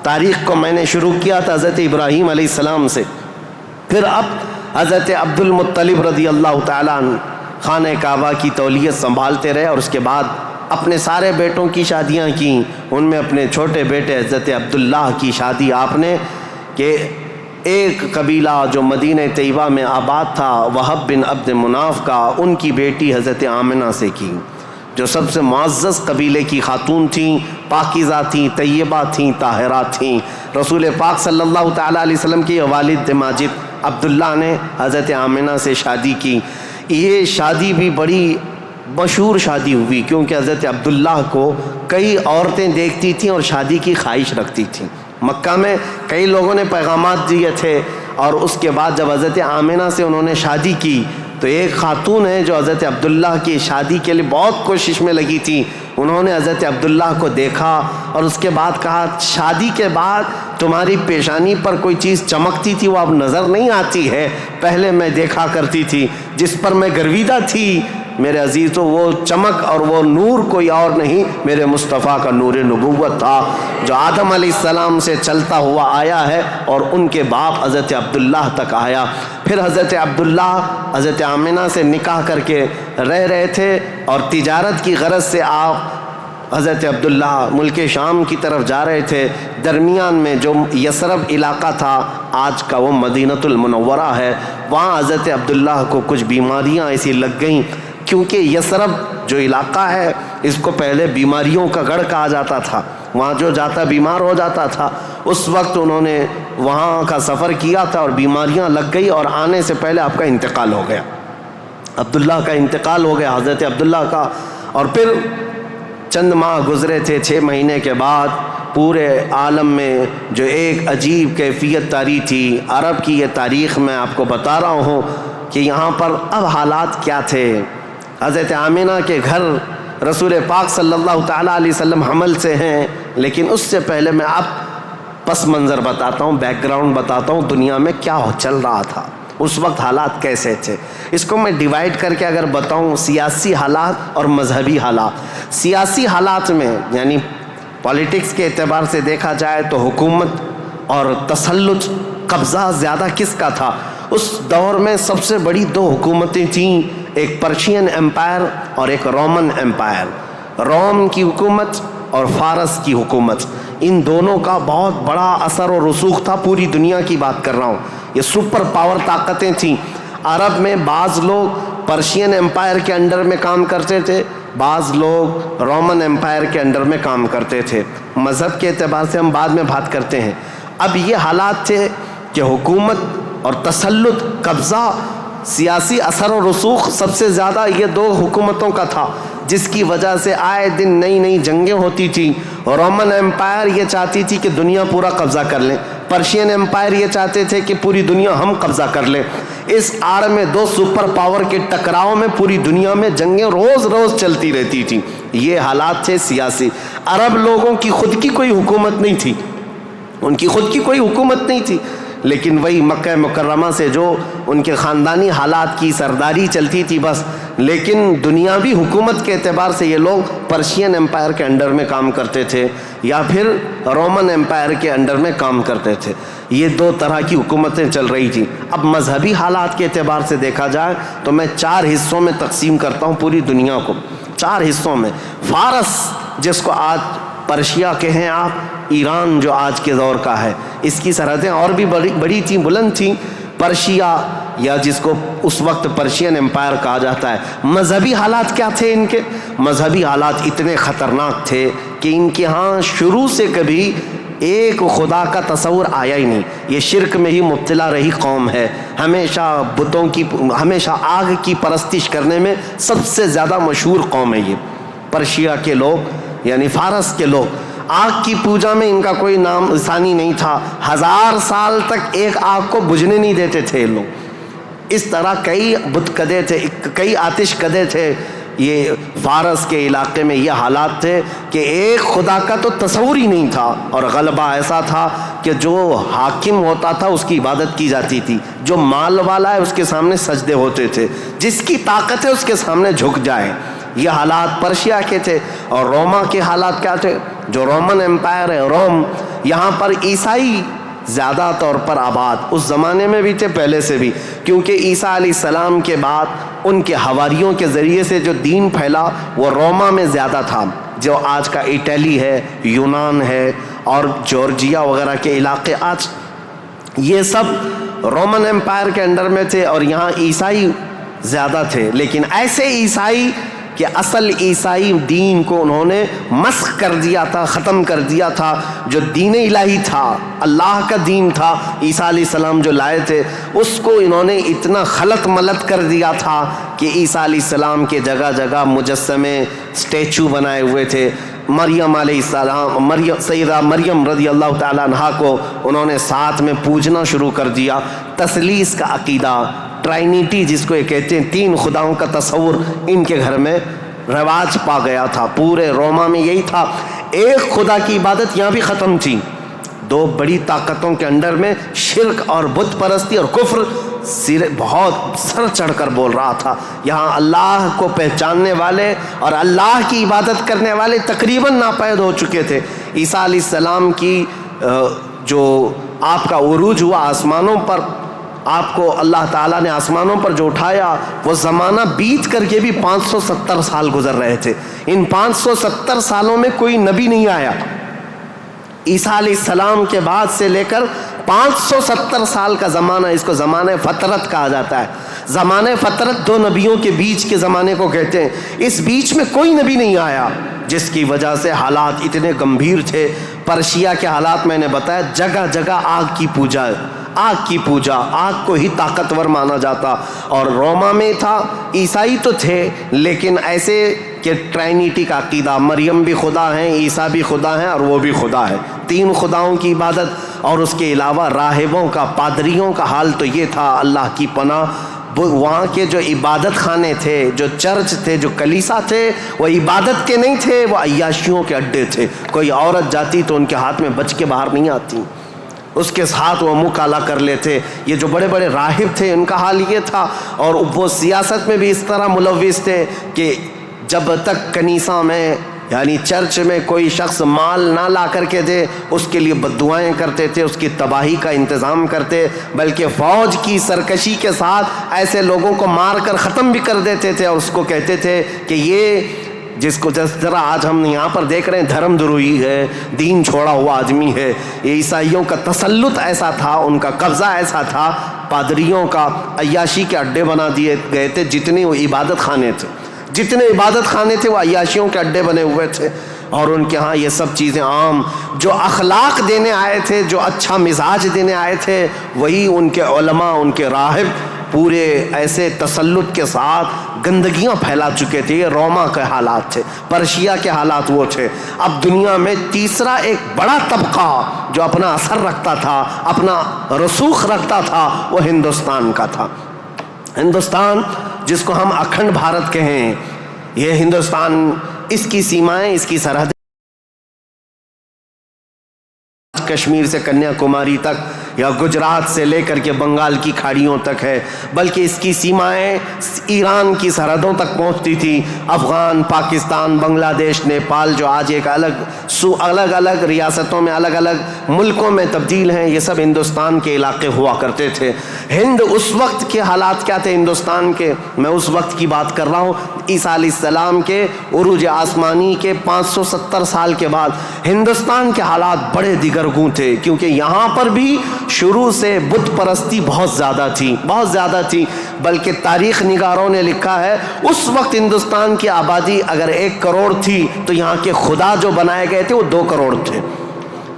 S1: تاریخ کو میں نے شروع کیا تھا حضرت ابراہیم علیہ السلام سے, پھر اب حضرت عبد المطلب رضی اللہ تعالیٰ عنہ خانہ کعبہ کی تولیت سنبھالتے رہے, اور اس کے بعد اپنے سارے بیٹوں کی شادیاں کیں. ان میں اپنے چھوٹے بیٹے حضرت عبداللہ کی شادی آپ نے کہ ایک قبیلہ جو مدینہ طیبہ میں آباد تھا وہب بن عبد مناف کا, ان کی بیٹی حضرت آمنہ سے کی, جو سب سے معزز قبیلے کی خاتون تھیں, پاکیزہ تھیں, طیبہ تھیں, طاہرہ تھیں. رسول پاک صلی اللہ تعالیٰ علیہ وسلم کے والد ماجد عبداللہ نے حضرت آمنہ سے شادی کی. یہ شادی بھی بڑی مشہور شادی ہوئی کیونکہ حضرت عبداللہ کو کئی عورتیں دیکھتی تھیں اور شادی کی خواہش رکھتی تھیں. مکہ میں کئی لوگوں نے پیغامات دیے تھے, اور اس کے بعد جب حضرت آمنہ سے انہوں نے شادی کی تو ایک خاتون ہے جو حضرت عبداللہ کی شادی کے لیے بہت کوشش میں لگی تھی. انہوں نے حضرت عبداللہ کو دیکھا اور اس کے بعد کہا شادی کے بعد تمہاری پیشانی پر کوئی چیز چمکتی تھی وہ اب نظر نہیں آتی ہے, پہلے میں دیکھا کرتی تھی, جس پر میں گرویدہ تھی میرے عزیزوں وہ چمک اور وہ نور کوئی اور نہیں میرے مصطفیٰ کا نور نبوت تھا جو آدم علیہ السلام سے چلتا ہوا آیا ہے اور ان کے باپ حضرت عبداللہ تک آیا. پھر حضرت عبداللہ حضرت آمنہ سے نکاح کر کے رہ رہے تھے, اور تجارت کی غرض سے آپ حضرت عبداللہ ملک شام کی طرف جا رہے تھے. درمیان میں جو یثرب علاقہ تھا آج کا وہ مدینۃ المنورہ ہے, وہاں حضرت عبداللہ کو کچھ بیماریاں ایسی لگ گئیں کیونکہ یثرب جو علاقہ ہے اس کو پہلے بیماریوں کا گڑھ کہا جاتا تھا, وہاں جو جاتا بیمار ہو جاتا تھا. اس وقت انہوں نے وہاں کا سفر کیا تھا اور بیماریاں لگ گئی اور آنے سے پہلے آپ کا انتقال ہو گیا, عبداللہ کا انتقال ہو گیا حضرت عبداللہ کا. اور پھر چند ماہ گزرے تھے, 6 مہینے کے بعد پورے عالم میں جو ایک عجیب کیفیت طاری تھی. عرب کی یہ تاریخ میں آپ کو بتا رہا ہوں کہ یہاں پر اب حالات کیا تھے. حضرت آمنہ کے گھر رسول پاک صلی اللہ تعالیٰ علیہ وسلم حمل سے ہیں, لیکن اس سے پہلے میں اب پس منظر بتاتا ہوں, بیک گراؤنڈ بتاتا ہوں دنیا میں کیا چل رہا تھا, اس وقت حالات کیسے تھے. اس کو میں ڈیوائیڈ کر کے اگر بتاؤں سیاسی حالات اور مذہبی حالات. سیاسی حالات میں یعنی پالیٹکس کے اعتبار سے دیکھا جائے تو حکومت اور تسلط قبضہ زیادہ کس کا تھا. اس دور میں سب سے بڑی 2 حکومتیں تھیں, ایک پرشین امپائر اور ایک رومن امپائر. روم کی حکومت اور فارس کی حکومت, ان دونوں کا بہت بڑا اثر و رسوخ تھا. پوری دنیا کی بات کر رہا ہوں, یہ سپر پاور طاقتیں تھیں. عرب میں بعض لوگ پرشین امپائر کے انڈر میں کام کرتے تھے, بعض لوگ رومن امپائر کے انڈر میں کام کرتے تھے. مذہب کے اعتبار سے ہم بعد میں بات کرتے ہیں. اب یہ حالات تھے کہ حکومت اور تسلط, قبضہ, سیاسی اثر و رسوخ سب سے زیادہ یہ 2 حکومتوں کا تھا, جس کی وجہ سے آئے دن نئی نئی جنگیں ہوتی تھیں. رومن امپائر یہ چاہتی تھی کہ دنیا پورا قبضہ کر لیں, پرشین امپائر یہ چاہتے تھے کہ پوری دنیا ہم قبضہ کر لیں. اس آڑ میں 2 سپر پاور کے ٹکراؤ میں پوری دنیا میں جنگیں روز روز چلتی رہتی تھیں. یہ حالات تھے سیاسی. عرب لوگوں کی خود کی کوئی حکومت نہیں تھی, ان کی خود کی کوئی حکومت نہیں تھی، لیکن وہی مکہ مکرمہ سے جو ان کے خاندانی حالات کی سرداری چلتی تھی بس. لیکن دنیاوی حکومت کے اعتبار سے یہ لوگ پرشین امپائر کے انڈر میں کام کرتے تھے یا پھر رومن امپائر کے انڈر میں کام کرتے تھے. یہ دو طرح کی حکومتیں چل رہی تھیں. اب مذہبی حالات کے اعتبار سے دیکھا جائے تو میں 4 حصوں میں تقسیم کرتا ہوں پوری دنیا کو. 4 حصوں میں فارس، جس کو آج پرشیا کہیں آپ، ایران جو آج کے دور کا ہے، اس کی سرحدیں اور بھی بڑی تھیں، بلند تھیں. پرشیا یا جس کو اس وقت پرشین امپائر کہا جاتا ہے. مذہبی حالات کیا تھے ان کے؟ مذہبی حالات اتنے خطرناک تھے کہ ان کے ہاں شروع سے کبھی ایک خدا کا تصور آیا ہی نہیں. یہ شرک میں ہی مبتلا رہی قوم ہے. ہمیشہ بتوں کی، ہمیشہ آگ کی پرستش کرنے میں سب سے زیادہ مشہور قوم ہے یہ پرشیا کے لوگ، یعنی فارس کے لوگ. آگ کی پوجا میں ان کا کوئی نام ثانی نہیں تھا. 1000 سال تک ایک آگ کو بجھنے نہیں دیتے تھے یہ لوگ. اس طرح کئی بت کدے تھے، کئی آتش کدے تھے. یہ فارس کے علاقے میں یہ حالات تھے کہ ایک خدا کا تو تصور ہی نہیں تھا، اور غلبہ ایسا تھا کہ جو حاکم ہوتا تھا اس کی عبادت کی جاتی تھی، جو مال والا ہے اس کے سامنے سجدے ہوتے تھے، جس کی طاقت ہے اس کے سامنے جھک جائے. یہ حالات پرشیا کے تھے. اور روما کے حالات کیا تھے؟ جو رومن امپائر ہے روم، یہاں پر عیسائی زیادہ طور پر آباد، اس زمانے میں بھی تھے پہلے سے بھی، کیونکہ عیسیٰ علیہ السلام کے بعد ان کے حواریوں کے ذریعے سے جو دین پھیلا وہ روما میں زیادہ تھا. جو آج کا اٹلی ہے، یونان ہے اور جورجیا وغیرہ کے علاقے، آج یہ سب رومن امپائر کے انڈر میں تھے اور یہاں عیسائی زیادہ تھے. لیکن ایسے عیسائی کہ اصل عیسائی دین کو انہوں نے مسخ کر دیا تھا، ختم کر دیا تھا. جو دین الہی تھا، اللہ کا دین تھا، عیسیٰ علیہ السلام جو لائے تھے، اس کو انہوں نے اتنا خلط ملط کر دیا تھا کہ عیسیٰ علیہ السلام کے جگہ جگہ مجسمے، اسٹیچو بنائے ہوئے تھے. مریم علیہ السلام، سیدہ مریم رضی اللہ تعالیٰ عنہا کو انہوں نے ساتھ میں پوجنا شروع کر دیا. تثلیث کا عقیدہ، ٹرائنیٹی جس کو یہ کہتے ہیں، 3 خداؤں کا تصور ان کے گھر میں رواج پا گیا تھا. پورے روما میں یہی تھا. ایک خدا کی عبادت یہاں بھی ختم تھی. 2 بڑی طاقتوں کے انڈر میں شرک اور بت پرستی اور کفر بہت سر چڑھ کر بول رہا تھا. یہاں اللہ کو پہچاننے والے اور اللہ کی عبادت کرنے والے تقریباً ناپید ہو چکے تھے. عیسیٰ علیہ السلام کی جو آپ کا عروج ہوا آسمانوں پر، آپ کو اللہ تعالیٰ نے آسمانوں پر جو اٹھایا، وہ زمانہ بیت کر کے بھی 570 سال گزر رہے تھے. ان 570 سالوں میں کوئی نبی نہیں آیا. عیسیٰ علیہ السلام کے بعد سے لے کر 570 سال کا زمانہ، اس کو زمانہ فترت کہا جاتا ہے. زمانہ فترت 2 نبیوں کے بیچ کے زمانے کو کہتے ہیں. اس بیچ میں کوئی نبی نہیں آیا، جس کی وجہ سے حالات اتنے گمبھیر تھے. پرشیا کے حالات میں نے بتایا، جگہ جگہ آگ کی پوجا، آگ کی پوجا، آگ کو ہی طاقتور مانا جاتا. اور روما میں تھا، عیسائی تو تھے لیکن ایسے کہ ٹرائنیٹی کا عقیدہ، مریم بھی خدا ہیں، عیسیٰ بھی خدا ہیں اور وہ بھی خدا ہے. 3 خداؤں کی عبادت. اور اس کے علاوہ راہبوں کا، پادریوں کا حال تو یہ تھا، اللہ کی پناہ، وہاں کے جو عبادت خانے تھے، جو چرچ تھے، جو کلیسا تھے، وہ عبادت کے نہیں تھے، وہ عیاشیوں کے اڈے تھے. کوئی عورت جاتی تو ان کے ہاتھ میں بچ کے باہر نہیں آتی، اس کے ساتھ وہ منہ کالا کر لیتے. یہ جو بڑے بڑے راہب تھے ان کا حال یہ تھا. اور وہ سیاست میں بھی اس طرح ملوث تھے کہ جب تک کنیسہ میں یعنی چرچ میں کوئی شخص مال نہ لا کر کے دے، اس کے لیے بددعائیں کرتے تھے، اس کی تباہی کا انتظام کرتے، بلکہ فوج کی سرکشی کے ساتھ ایسے لوگوں کو مار کر ختم بھی کر دیتے تھے. اور اس کو کہتے تھے کہ یہ جس کو جس طرح آج ہم یہاں پر دیکھ رہے ہیں دھرم دروہی ہے، دین چھوڑا ہوا آدمی ہے. یہ عیسائیوں کا تسلط ایسا تھا، ان کا قبضہ ایسا تھا، پادریوں کا عیاشی کے اڈے بنا دیے گئے تھے. جتنے وہ عبادت خانے تھے، جتنے عبادت خانے تھے، وہ عیاشیوں کے اڈے بنے ہوئے تھے. اور ان کے ہاں یہ سب چیزیں عام. جو اخلاق دینے آئے تھے، جو اچھا مزاج دینے آئے تھے، وہی ان کے علماء، ان کے راہب پورے ایسے تسلط کے ساتھ گندگیاں پھیلا چکے تھے. یہ روما کے حالات تھے، پرشیا کے حالات وہ تھے. اب دنیا میں تیسرا ایک بڑا طبقہ جو اپنا اثر رکھتا تھا، اپنا رسوخ رکھتا تھا، وہ ہندوستان کا تھا. ہندوستان جس کو ہم اکھنڈ بھارت کہیں، یہ ہندوستان، اس کی سیمائیں، اس کی سرحدیں کشمیر سے کنیا کماری تک یا گجرات سے لے کر کے بنگال کی کھاڑیوں تک ہے، بلکہ اس کی سیمائیں ایران کی سرحدوں تک پہنچتی تھی۔ افغان، پاکستان، بنگلہ دیش، نیپال جو آج ایک الگ الگ ریاستوں میں الگ الگ ملکوں میں تبدیل ہیں، یہ سب ہندوستان کے علاقے ہوا کرتے تھے۔ ہند اس وقت کے حالات کیا تھے ہندوستان کے، میں اس وقت کی بات کر رہا ہوں، عیسیٰ علیہ السلام کے عروج آسمانی کے 570 سال کے بعد ہندوستان کے حالات بڑے دیگرگوں تھے، کیونکہ یہاں پر بھی شروع سے بت پرستی بہت زیادہ تھی، بلکہ تاریخ نگاروں نے لکھا ہے اس وقت ہندوستان کی آبادی اگر 1 کروڑ تھی تو یہاں کے خدا جو بنائے گئے تھے وہ 2 کروڑ تھے،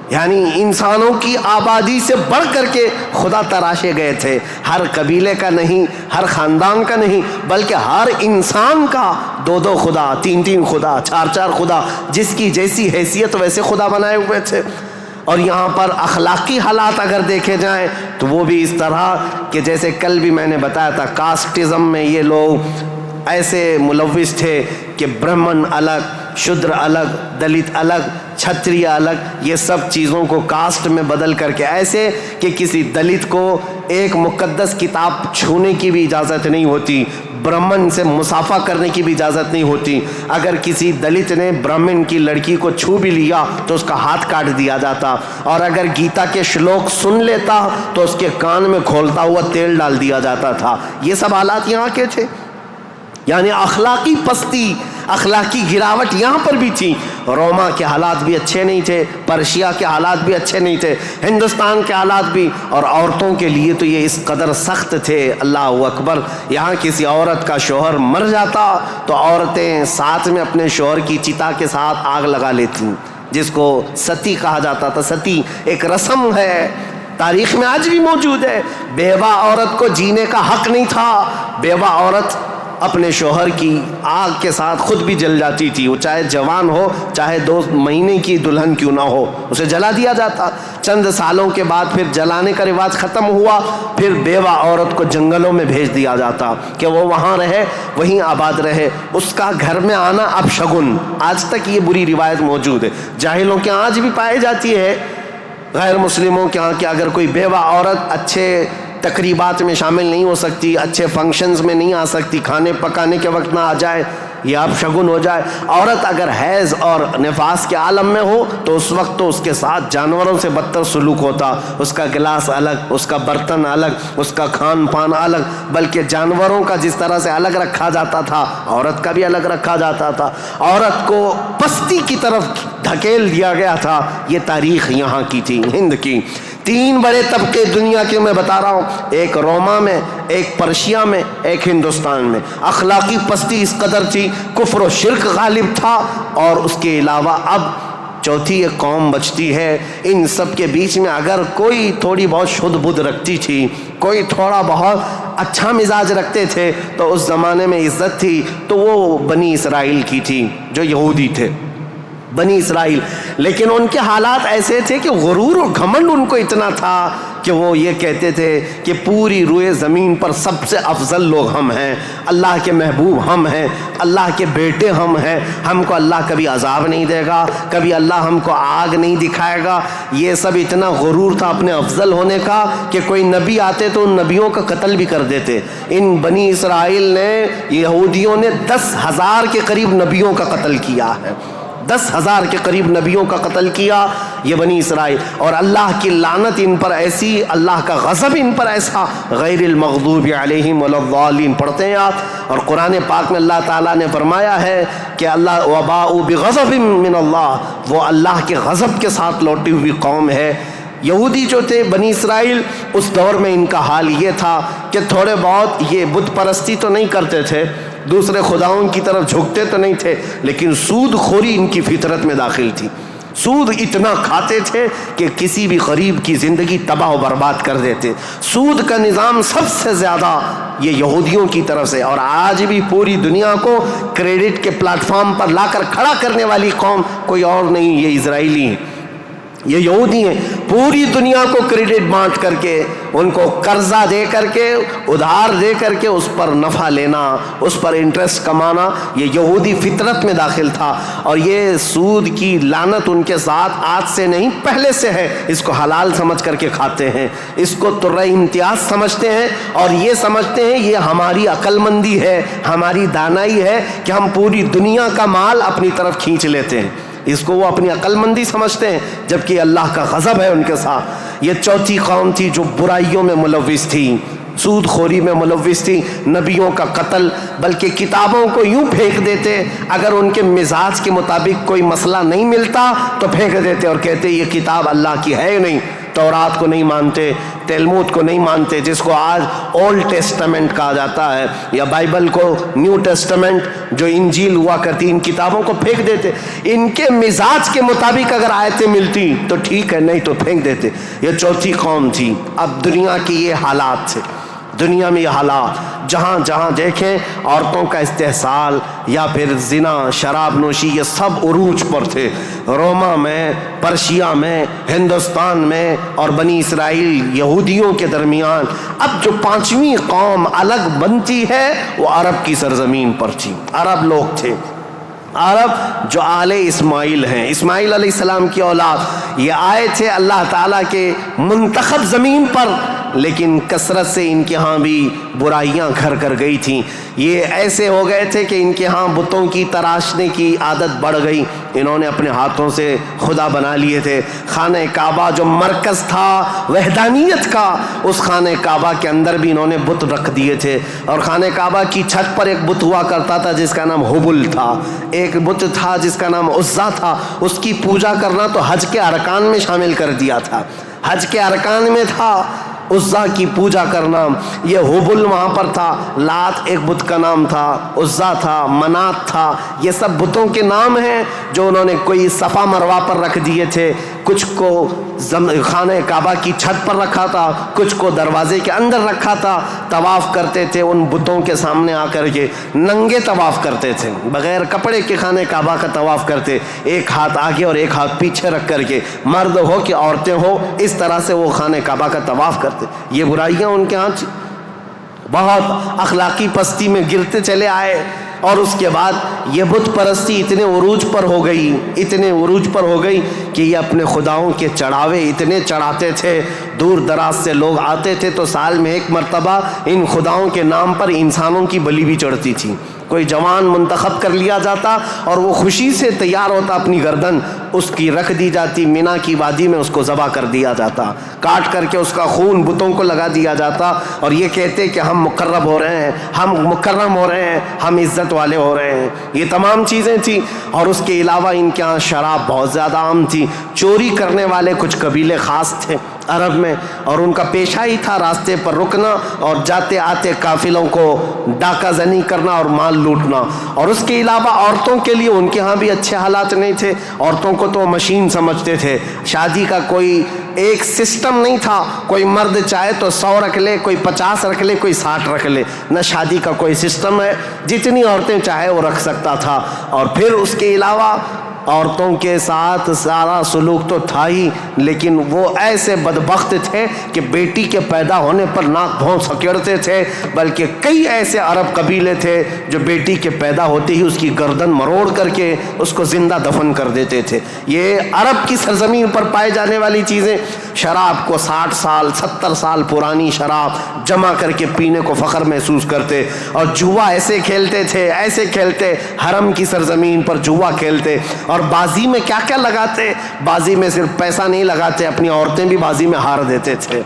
S1: یعنی انسانوں کی آبادی سے بڑھ کر کے خدا تراشے گئے تھے، ہر قبیلے کا نہیں، ہر خاندان کا نہیں، بلکہ ہر انسان کا 2 خدا، 3 خدا، 4 خدا، جس کی جیسی حیثیت ویسے خدا بنائے ہوئے تھے۔ اور یہاں پر اخلاقی حالات اگر دیکھے جائیں تو وہ بھی اس طرح کہ جیسے کل بھی میں نے بتایا تھا، کاسٹزم میں یہ لوگ ایسے ملوث تھے کہ برہمن الگ، شودر الگ، دلت الگ، چھتریہ الگ، یہ سب چیزوں کو کاسٹ میں بدل کر کے، ایسے کہ کسی دلت کو ایک مقدس کتاب چھونے کی بھی اجازت نہیں ہوتی، برہمن سے مصافحہ کرنے کی بھی اجازت نہیں ہوتی، اگر کسی دلت نے برہمن کی لڑکی کو چھو بھی لیا تو اس کا ہاتھ کاٹ دیا جاتا، اور اگر گیتا کے شلوک سن لیتا تو اس کے کان میں کھولتا ہوا تیل ڈال دیا جاتا تھا۔ یہ سب حالات یہاں کے تھے، یعنی اخلاقی پستی، اخلاقی گراوٹ یہاں پر بھی تھی۔ روما کے حالات بھی اچھے نہیں تھے، پرشیا کے حالات بھی اچھے نہیں تھے، ہندوستان کے حالات بھی، اور عورتوں کے لیے تو یہ اس قدر سخت تھے، اللہ اکبر۔ یہاں کسی عورت کا شوہر مر جاتا تو عورتیں ساتھ میں اپنے شوہر کی چتا کے ساتھ آگ لگا لیتی، جس کو ستی کہا جاتا تھا۔ ستی ایک رسم ہے، تاریخ میں آج بھی موجود ہے۔ بیوہ عورت کو جینے کا حق نہیں تھا، بیوہ عورت اپنے شوہر کی آگ کے ساتھ خود بھی جل جاتی تھی، وہ چاہے جوان ہو، چاہے 2 مہینے کی دلہن کیوں نہ ہو، اسے جلا دیا جاتا۔ چند سالوں کے بعد پھر جلانے کا رواج ختم ہوا، پھر بیوہ عورت کو جنگلوں میں بھیج دیا جاتا کہ وہ وہاں رہے، وہیں آباد رہے، اس کا گھر میں آنا اب شگن۔ آج تک یہ بری روایت موجود ہے، جاہلوں کے آج بھی پائی جاتی ہے، غیر مسلموں کے ہاں کہ اگر کوئی بیوہ عورت اچھے تقریبات میں شامل نہیں ہو سکتی، اچھے فنکشنز میں نہیں آ سکتی، کھانے پکانے کے وقت نہ آ جائے، یہ اب شگن ہو جائے۔ عورت اگر حیض اور نفاس کے عالم میں ہو تو اس وقت تو اس کے ساتھ جانوروں سے بدتر سلوک ہوتا، اس کا گلاس الگ، اس کا برتن الگ، اس کا کھان پان الگ، بلکہ جانوروں کا جس طرح سے الگ رکھا جاتا تھا عورت کا بھی الگ رکھا جاتا تھا، عورت کو پستی کی طرف دھکیل دیا گیا تھا۔ یہ تاریخ یہاں کی تھی، ہند کی۔ 3 بڑے طبقے دنیا کے میں بتا رہا ہوں، ایک روما میں، ایک پرشیا میں، ایک ہندوستان میں۔ اخلاقی پستی اس قدر تھی، کفر و شرک غالب تھا، اور اس کے علاوہ اب چوتھی ایک قوم بچتی ہے۔ ان سب کے بیچ میں اگر کوئی تھوڑی بہت شدھ بدھ رکھتی تھی، کوئی تھوڑا بہت اچھا مزاج رکھتے تھے تو اس زمانے میں عزت تھی، تو وہ بنی اسرائیل کی تھی جو یہودی تھے، بنی اسرائیل۔ لیکن ان کے حالات ایسے تھے کہ غرور اور گھمنڈ ان کو اتنا تھا کہ وہ یہ کہتے تھے کہ پوری روئے زمین پر سب سے افضل لوگ ہم ہیں، اللہ کے محبوب ہم ہیں، اللہ کے بیٹے ہم ہیں، ہم کو اللہ کبھی عذاب نہیں دے گا، کبھی اللہ ہم کو آگ نہیں دکھائے گا۔ یہ سب اتنا غرور تھا اپنے افضل ہونے کا کہ کوئی نبی آتے تو ان نبیوں کا قتل بھی کر دیتے۔ ان بنی اسرائیل نے، یہودیوں نے 10,000 کے قریب نبیوں کا قتل کیا ہے، 10,000 کے قریب نبیوں کا قتل کیا یہ بنی اسرائیل، اور اللہ کی لعنت ان پر ایسی، اللہ کا غضب ان پر ایسا، غیر المغضوب علیہم ولا الضالین پڑھتے ہیں آپ، اور قرآن پاک میں اللہ تعالیٰ نے فرمایا ہے کہ اللہ وباءوا بغضب من اللہ، وہ اللہ کے غضب کے ساتھ لوٹی ہوئی قوم ہے۔ یہودی جو تھے بنی اسرائیل، اس دور میں ان کا حال یہ تھا کہ تھوڑے بہت یہ بت پرستی تو نہیں کرتے تھے، دوسرے خداؤں کی طرف جھکتے تو نہیں تھے، لیکن سود خوری ان کی فطرت میں داخل تھی۔ سود اتنا کھاتے تھے کہ کسی بھی غریب کی زندگی تباہ و برباد کر دیتے۔ سود کا نظام سب سے زیادہ یہ یہودیوں کی طرف سے، اور آج بھی پوری دنیا کو کریڈٹ کے پلیٹ فارم پر لا کر کھڑا کرنے والی قوم کوئی اور نہیں، یہ اسرائیلی ہیں۔ یہ یہودی ہیں، پوری دنیا کو کریڈٹ بانٹ کر کے، ان کو قرضہ دے کر کے، ادھار دے کر کے اس پر نفع لینا، اس پر انٹرسٹ کمانا، یہ یہودی فطرت میں داخل تھا۔ اور یہ سود کی لعنت ان کے ساتھ آج سے نہیں پہلے سے ہے۔ اس کو حلال سمجھ کر کے کھاتے ہیں، اس کو ترہ امتیاز سمجھتے ہیں، اور یہ سمجھتے ہیں یہ ہماری عقل مندی ہے، ہماری دانائی ہے کہ ہم پوری دنیا کا مال اپنی طرف کھینچ لیتے ہیں۔ اس کو وہ اپنی عقل مندی سمجھتے ہیں، جبکہ اللہ کا غضب ہے ان کے ساتھ۔ یہ چوتھی قوم تھی جو برائیوں میں ملوث تھی، سود خوری میں ملوث تھی، نبیوں کا قتل، بلکہ کتابوں کو یوں پھینک دیتے، اگر ان کے مزاج کے مطابق کوئی مسئلہ نہیں ملتا تو پھینک دیتے اور کہتے یہ کتاب اللہ کی ہے نہیں۔ تورات کو نہیں مانتے، تلمود کو نہیں مانتے، جس کو آج اولڈ ٹیسٹمنٹ کہا جاتا ہے، یا بائبل کو نیو ٹیسٹمنٹ جو انجیل ہوا کرتی، ان کتابوں کو پھینک دیتے۔ ان کے مزاج کے مطابق اگر آیتیں ملتی تو ٹھیک ہے، نہیں تو پھینک دیتے۔ یہ چوتھی قوم تھی۔ اب دنیا کی یہ حالات تھے، دنیا میں یہ حالات، جہاں جہاں دیکھیں عورتوں کا استحصال یا پھر زنا، شراب نوشی، یہ سب عروج پر تھے۔ روما میں، پرشیا میں، ہندوستان میں اور بنی اسرائیل یہودیوں کے درمیان اب جو پانچویں قوم الگ بنتی ہے وہ عرب کی سرزمین پر تھی۔ عرب لوگ تھے، عرب جو آل اسماعیل ہیں، اسماعیل علیہ السلام کی اولاد، یہ آئے تھے اللہ تعالیٰ کے منتخب زمین پر، لیکن کثرت سے ان کے ہاں بھی برائیاں گھر کر گئی تھیں۔ یہ ایسے ہو گئے تھے کہ ان کے ہاں بتوں کی تراشنے کی عادت بڑھ گئی، انہوں نے اپنے ہاتھوں سے خدا بنا لیے تھے۔ خانہ کعبہ جو مرکز تھا وحدانیت کا، اس خانہ کعبہ کے اندر بھی انہوں نے بت رکھ دیے تھے، اور خانہ کعبہ کی چھت پر ایک بت ہوا کرتا تھا جس کا نام حبل تھا، ایک بت تھا جس کا نام عزا تھا۔ اس کی پوجا کرنا تو حج کے ارکان میں شامل کر دیا تھا، حج کے ارکان میں تھا عزا کی پوجا کرنا۔ یہ حبل وہاں پر تھا، لات ایک بت کا نام تھا، عزا تھا، منات تھا، یہ سب بتوں کے نام ہیں جو انہوں نے کوئی صفا مروہ پر رکھ دیے تھے، کچھ کو خانہ کعبہ کی چھت پر رکھا تھا، کچھ کو دروازے کے اندر رکھا تھا۔ طواف کرتے تھے ان بتوں کے سامنے آ کر کے، ننگے طواف کرتے تھے، بغیر کپڑے کے خانہ کعبہ کا طواف کرتے، ایک ہاتھ آگے اور ایک ہاتھ پیچھے رکھ کر کے، مرد ہو کہ عورتیں ہو، اس طرح سے وہ خانہ کعبہ کا طواف کرتے۔ یہ برائیاں ان کے ہاں بہت اخلاقی پستی میں گرتے چلے آئے، اور اس کے بعد یہ بت پرستی اتنے عروج پر ہو گئی، اتنے عروج پر ہو گئی کہ یہ اپنے خداؤں کے چڑھاوے اتنے چڑھاتے تھے، دور دراز سے لوگ آتے تھے تو سال میں ایک مرتبہ ان خداؤں کے نام پر انسانوں کی بلی بھی چڑھتی تھی۔ کوئی جوان منتخب کر لیا جاتا اور وہ خوشی سے تیار ہوتا، اپنی گردن اس کی رکھ دی جاتی، مینا کی وادی میں اس کو ذبح کر دیا جاتا، کاٹ کر کے اس کا خون بتوں کو لگا دیا جاتا، اور یہ کہتے کہ ہم مقرب ہو رہے ہیں، ہم مکرم ہو رہے ہیں، ہم عزت والے ہو رہے ہیں۔ یہ تمام چیزیں تھیں، اور اس کے علاوہ ان کے ہاں شراب بہت زیادہ عام تھی۔ چوری کرنے والے کچھ قبیلے خاص تھے عرب میں، اور ان کا پیشہ ہی تھا راستے پر رکنا اور جاتے آتے قافلوں کو ڈاکہ زنی کرنا اور مال لوٹنا۔ اور اس کے علاوہ عورتوں کے لیے ان کے ہاں بھی اچھے حالات نہیں تھے، عورتوں کو تو مشین سمجھتے تھے، شادی کا کوئی ایک سسٹم نہیں تھا، کوئی مرد چاہے تو 100 رکھ لے، کوئی 50 رکھ لے، کوئی 60 رکھ لے، نہ شادی کا کوئی سسٹم ہے، جتنی عورتیں چاہے وہ رکھ سکتا تھا۔ اور پھر اس کے علاوہ عورتوں کے ساتھ سارا سلوک تو تھا ہی، لیکن وہ ایسے بدبخت تھے کہ بیٹی کے پیدا ہونے پر ناک بھون سکیڑتے تھے، بلکہ کئی ایسے عرب قبیلے تھے جو بیٹی کے پیدا ہوتے ہی اس کی گردن مروڑ کر کے اس کو زندہ دفن کر دیتے تھے۔ یہ عرب کی سرزمین پر پائے جانے والی چیزیں۔ شراب کو 60 سال 70 سال پرانی شراب جمع کر کے پینے کو فخر محسوس کرتے، اور جوا ایسے کھیلتے تھے، ایسے کھیلتے، حرم کی سرزمین پر جوا کھیلتے، اور بازی میں کیا کیا لگاتے، بازی میں صرف پیسہ نہیں لگاتے، اپنی عورتیں بھی بازی میں ہار دیتے تھے۔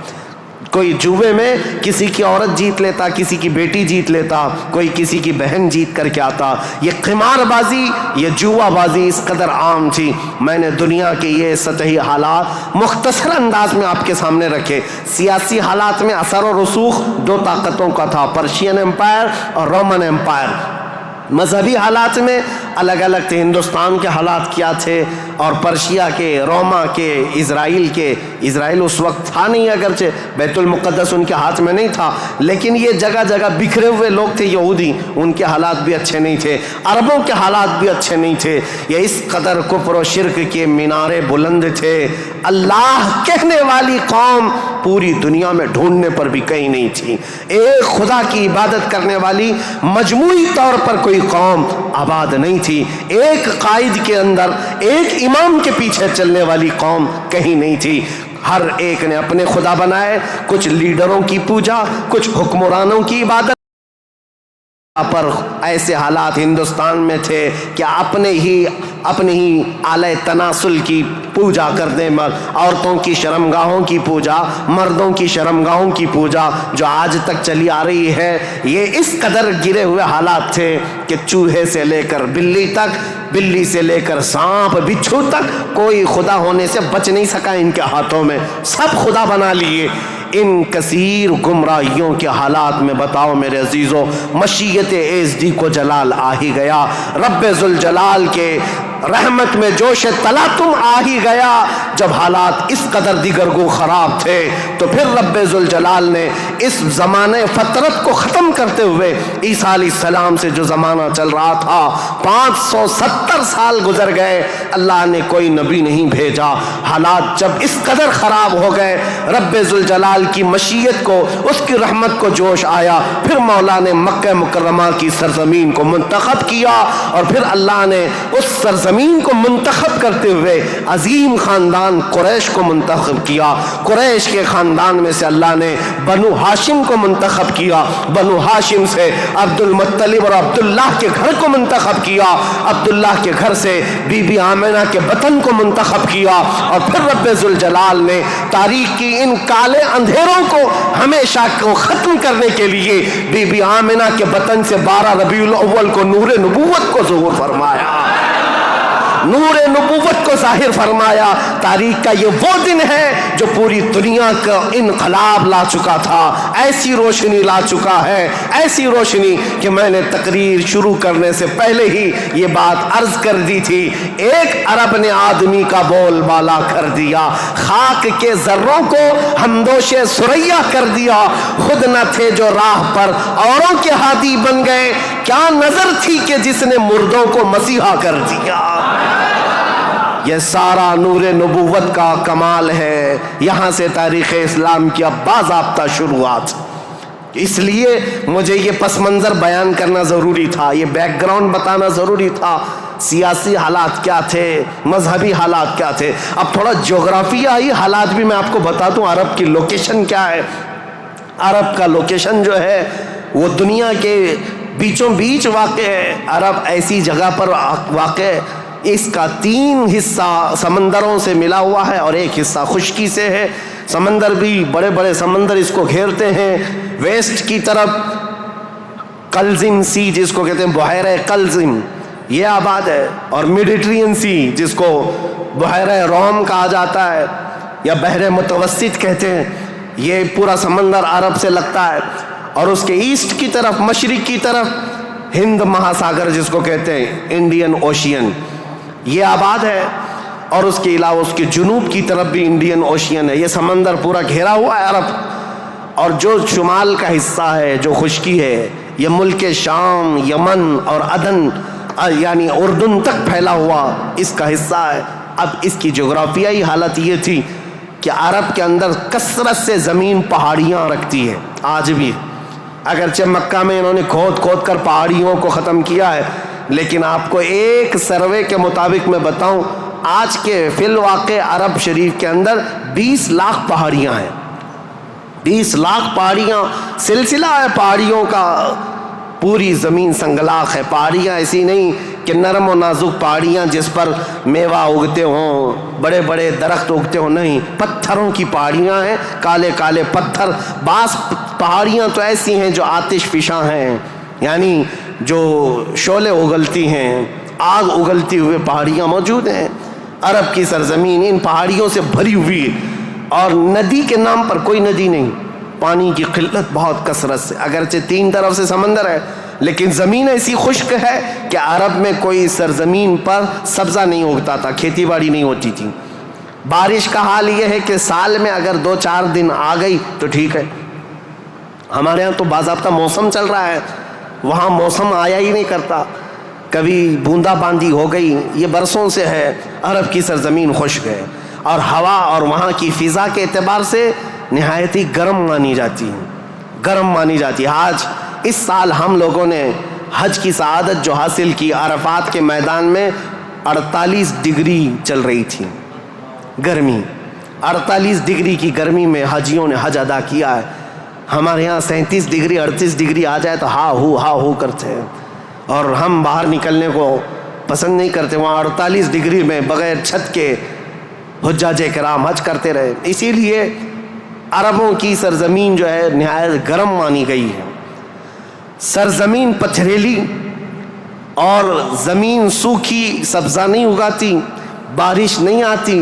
S1: کوئی جوے میں کسی کی عورت جیت لیتا، کسی کی بیٹی جیت لیتا، کوئی کسی کی بہن جیت کر کے آتا۔ یہ قمار بازی، یہ جوا بازی اس قدر عام تھی۔ میں نے دنیا کے یہ سطحی حالات مختصر انداز میں آپ کے سامنے رکھے۔ سیاسی حالات میں اثر و رسوخ 2 طاقتوں کا تھا، پرشین امپائر اور رومن امپائر۔ مذہبی حالات میں الگ الگ تھے. ہندوستان کے حالات کیا تھے اور پرشیا کے، روما کے، اسرائیل اس وقت تھا نہیں، اگرچہ بیت المقدس ان کے ہاتھ میں نہیں تھا، لیکن یہ جگہ جگہ بکھرے ہوئے لوگ تھے یہودی، ان کے حالات بھی اچھے نہیں تھے. عربوں کے حالات بھی اچھے نہیں تھے. یہ اس قدر کفر و شرک کے مینارے بلند تھے. اللہ کہنے والی قوم پوری دنیا میں ڈھونڈنے پر بھی کہیں نہیں تھی. ایک خدا کی عبادت کرنے والی مجموعی طور پر کوئی قوم آباد نہیں تھی. ایک قائد کے اندر، ایک امام کے پیچھے چلنے والی قوم کہیں نہیں تھی. ہر ایک نے اپنے خدا بنائے. کچھ لیڈروں کی پوجا، کچھ حکمرانوں کی عبادت. پر ایسے حالات ہندوستان میں تھے کہ اپنے ہی آلہ تناسل کی پوجا کرتے، عورتوں کی شرمگاہوں کی پوجا، مردوں کی شرمگاہوں کی پوجا جو آج تک چلی آ رہی ہے. یہ اس قدر گرے ہوئے حالات تھے کہ چوہے سے لے کر بلی تک، بلی سے لے کر سانپ بچھو تک کوئی خدا ہونے سے بچ نہیں سکا ان کے ہاتھوں میں. سب خدا بنا لیے. ان کثیر گمراہیوں کے حالات میں بتاؤ میرے عزیزو، مشیت ایزدی کو جلال آ ہی گیا. رب ذوالجلال کے رحمت میں جوش تلاطم آ ہی گیا. جب حالات اس قدر دیگرگو خراب تھے تو پھر رب ذوالجلال نے اس زمانے فطرت کو ختم کرتے ہوئے عیسیٰ علیہ السلام سے جو زمانہ چل رہا تھا، 570 سال گزر گئے، اللہ نے کوئی نبی نہیں بھیجا. حالات جب اس قدر خراب ہو گئے، رب ذوالجلال کی مشیت کو، اس کی رحمت کو جوش آیا. پھر مولا نے مکہ مکرمہ کی سرزمین کو منتخب کیا، اور پھر اللہ نے اس سرزمین کو منتخب کرتے ہوئے عظیم خاندان قریش کو منتخب کیا. قریش کے خاندان میں سے اللہ نے بنو ہاشم کو منتخب کیا. بنو ہاشم سے عبد المطلب اور عبداللہ کے گھر کو منتخب کیا. عبداللہ کے گھر سے بی بی آمنہ کے بطن کو منتخب کیا. اور پھر رب ذوالجلال نے تاریخ کی ان کالے اندھیروں کو ہمیشہ کو ختم کرنے کے لیے بی بی آمنہ کے بطن سے 12 ربیع الاول کو نور نبوت کو ظہور فرمایا، نور نبوت کو ظاہر فرمایا. تاریخ کا یہ وہ دن ہے جو پوری دنیا کا انقلاب لا چکا تھا. ایسی روشنی لا چکا ہے، ایسی روشنی کہ میں نے تقریر شروع کرنے سے پہلے ہی یہ بات عرض کر دی تھی. ایک عرب نے آدمی کا بول بالا کر دیا، خاک کے ذروں کو ہمدوش ثریا کر دیا. خود نہ تھے جو راہ پر اوروں کے ہادی بن گئے، کیا نظر تھی کہ جس نے مردوں کو مسیحا کر دیا. یہ سارا نور نبوت کا کمال ہے. یہاں سے تاریخ اسلام کی اب باضابطہ شروعات. اس لیے مجھے یہ پس منظر بیان کرنا ضروری تھا، یہ بیک گراؤنڈ بتانا ضروری تھا. سیاسی حالات کیا تھے، مذہبی حالات کیا تھے. اب تھوڑا جغرافیائی حالات بھی میں آپ کو بتا دوں. عرب کی لوکیشن کیا ہے. عرب کا لوکیشن جو ہے وہ دنیا کے بیچوں بیچ واقع ہے. عرب ایسی جگہ پر واقع ہے، اس کا 3 حصہ سمندروں سے ملا ہوا ہے اور ایک حصہ خشکی سے ہے. سمندر بھی بڑے بڑے سمندر اس کو گھیرتے ہیں. ویسٹ کی طرف قلزم سی جس کو کہتے ہیں بحیرہ قلزم، یہ آباد ہے. اور میڈیٹرین سی جس کو بحیرہ روم کہا جاتا ہے یا بحر متوسط کہتے ہیں، یہ پورا سمندر عرب سے لگتا ہے. اور اس کے ایسٹ کی طرف، مشرق کی طرف ہند مہاساگر جس کو کہتے ہیں انڈین اوشین، یہ آباد ہے. اور اس کے علاوہ اس کے جنوب کی طرف بھی انڈین اوشین ہے. یہ سمندر پورا گھیرا ہوا ہے عرب. اور جو شمال کا حصہ ہے، جو خشکی ہے، یہ ملک شام، یمن اور عدن یعنی اردن تک پھیلا ہوا اس کا حصہ ہے. اب اس کی جغرافیائی حالت یہ تھی کہ عرب کے اندر کثرت سے زمین پہاڑیاں رکھتی ہے آج بھی. اگرچہ مکہ میں انہوں نے کھود کھود کر پہاڑیوں کو ختم کیا ہے، لیکن آپ کو ایک سروے کے مطابق میں بتاؤں، آج کے فی الواقع عرب شریف کے اندر 20 لاکھ پہاڑیاں ہیں. 20 لاکھ پہاڑیاں، سلسلہ ہے پہاڑیوں کا. پوری زمین سنگلاخ ہے. پہاڑیاں ایسی نہیں کہ نرم و نازک پہاڑیاں جس پر میوہ اگتے ہوں، بڑے بڑے درخت اگتے ہوں، نہیں، پتھروں کی پہاڑیاں ہیں، کالے کالے پتھر. بعض پہاڑیاں تو ایسی ہیں جو آتش فشاں ہیں، یعنی جو شعلے اگلتی ہیں، آگ اگلتی ہوئے پہاڑیاں موجود ہیں. عرب کی سرزمین ان پہاڑیوں سے بھری ہوئی ہے. اور ندی کے نام پر کوئی ندی نہیں. پانی کی قلت بہت کثرت سے، اگرچہ 3 طرف سے سمندر ہے لیکن زمین ایسی خشک ہے کہ عرب میں کوئی سرزمین پر سبزہ نہیں اگتا تھا، کھیتی باڑی نہیں ہوتی تھی۔ بارش کا حال یہ ہے کہ سال میں اگر 2-4 دن آ گئی تو ٹھیک ہے، ہمارے ہاں تو باضابطہ موسم چل رہا ہے، وہاں موسم آیا ہی نہیں کرتا، کبھی بوندا باندی ہو گئی، یہ برسوں سے ہے۔ عرب کی سرزمین خشک ہے اور ہوا اور وہاں کی فضا کے اعتبار سے نہایت ہی گرم مانی جاتی ہے۔ آج اس سال ہم لوگوں نے حج کی سعادت جو حاصل کی، عرفات کے میدان میں 48 ڈگری چل رہی تھی گرمی، 48 ڈگری کی گرمی میں حاجیوں نے حج ادا کیا ہے۔ ہمارے یہاں 37 ڈگری 38 ڈگری آ جائے تو ہا ہو کرتے ہیں، اور ہم باہر نکلنے کو پسند نہیں کرتے۔ وہاں 48 ڈگری میں بغیر چھت کے حجاج کرام حج کرتے رہے۔ اسی لیے عربوں کی سرزمین جو ہے نہایت گرم مانی گئی ہے۔ سرزمین پتھریلی اور زمین سوکھی، سبزہ نہیں اگاتی، بارش نہیں آتی،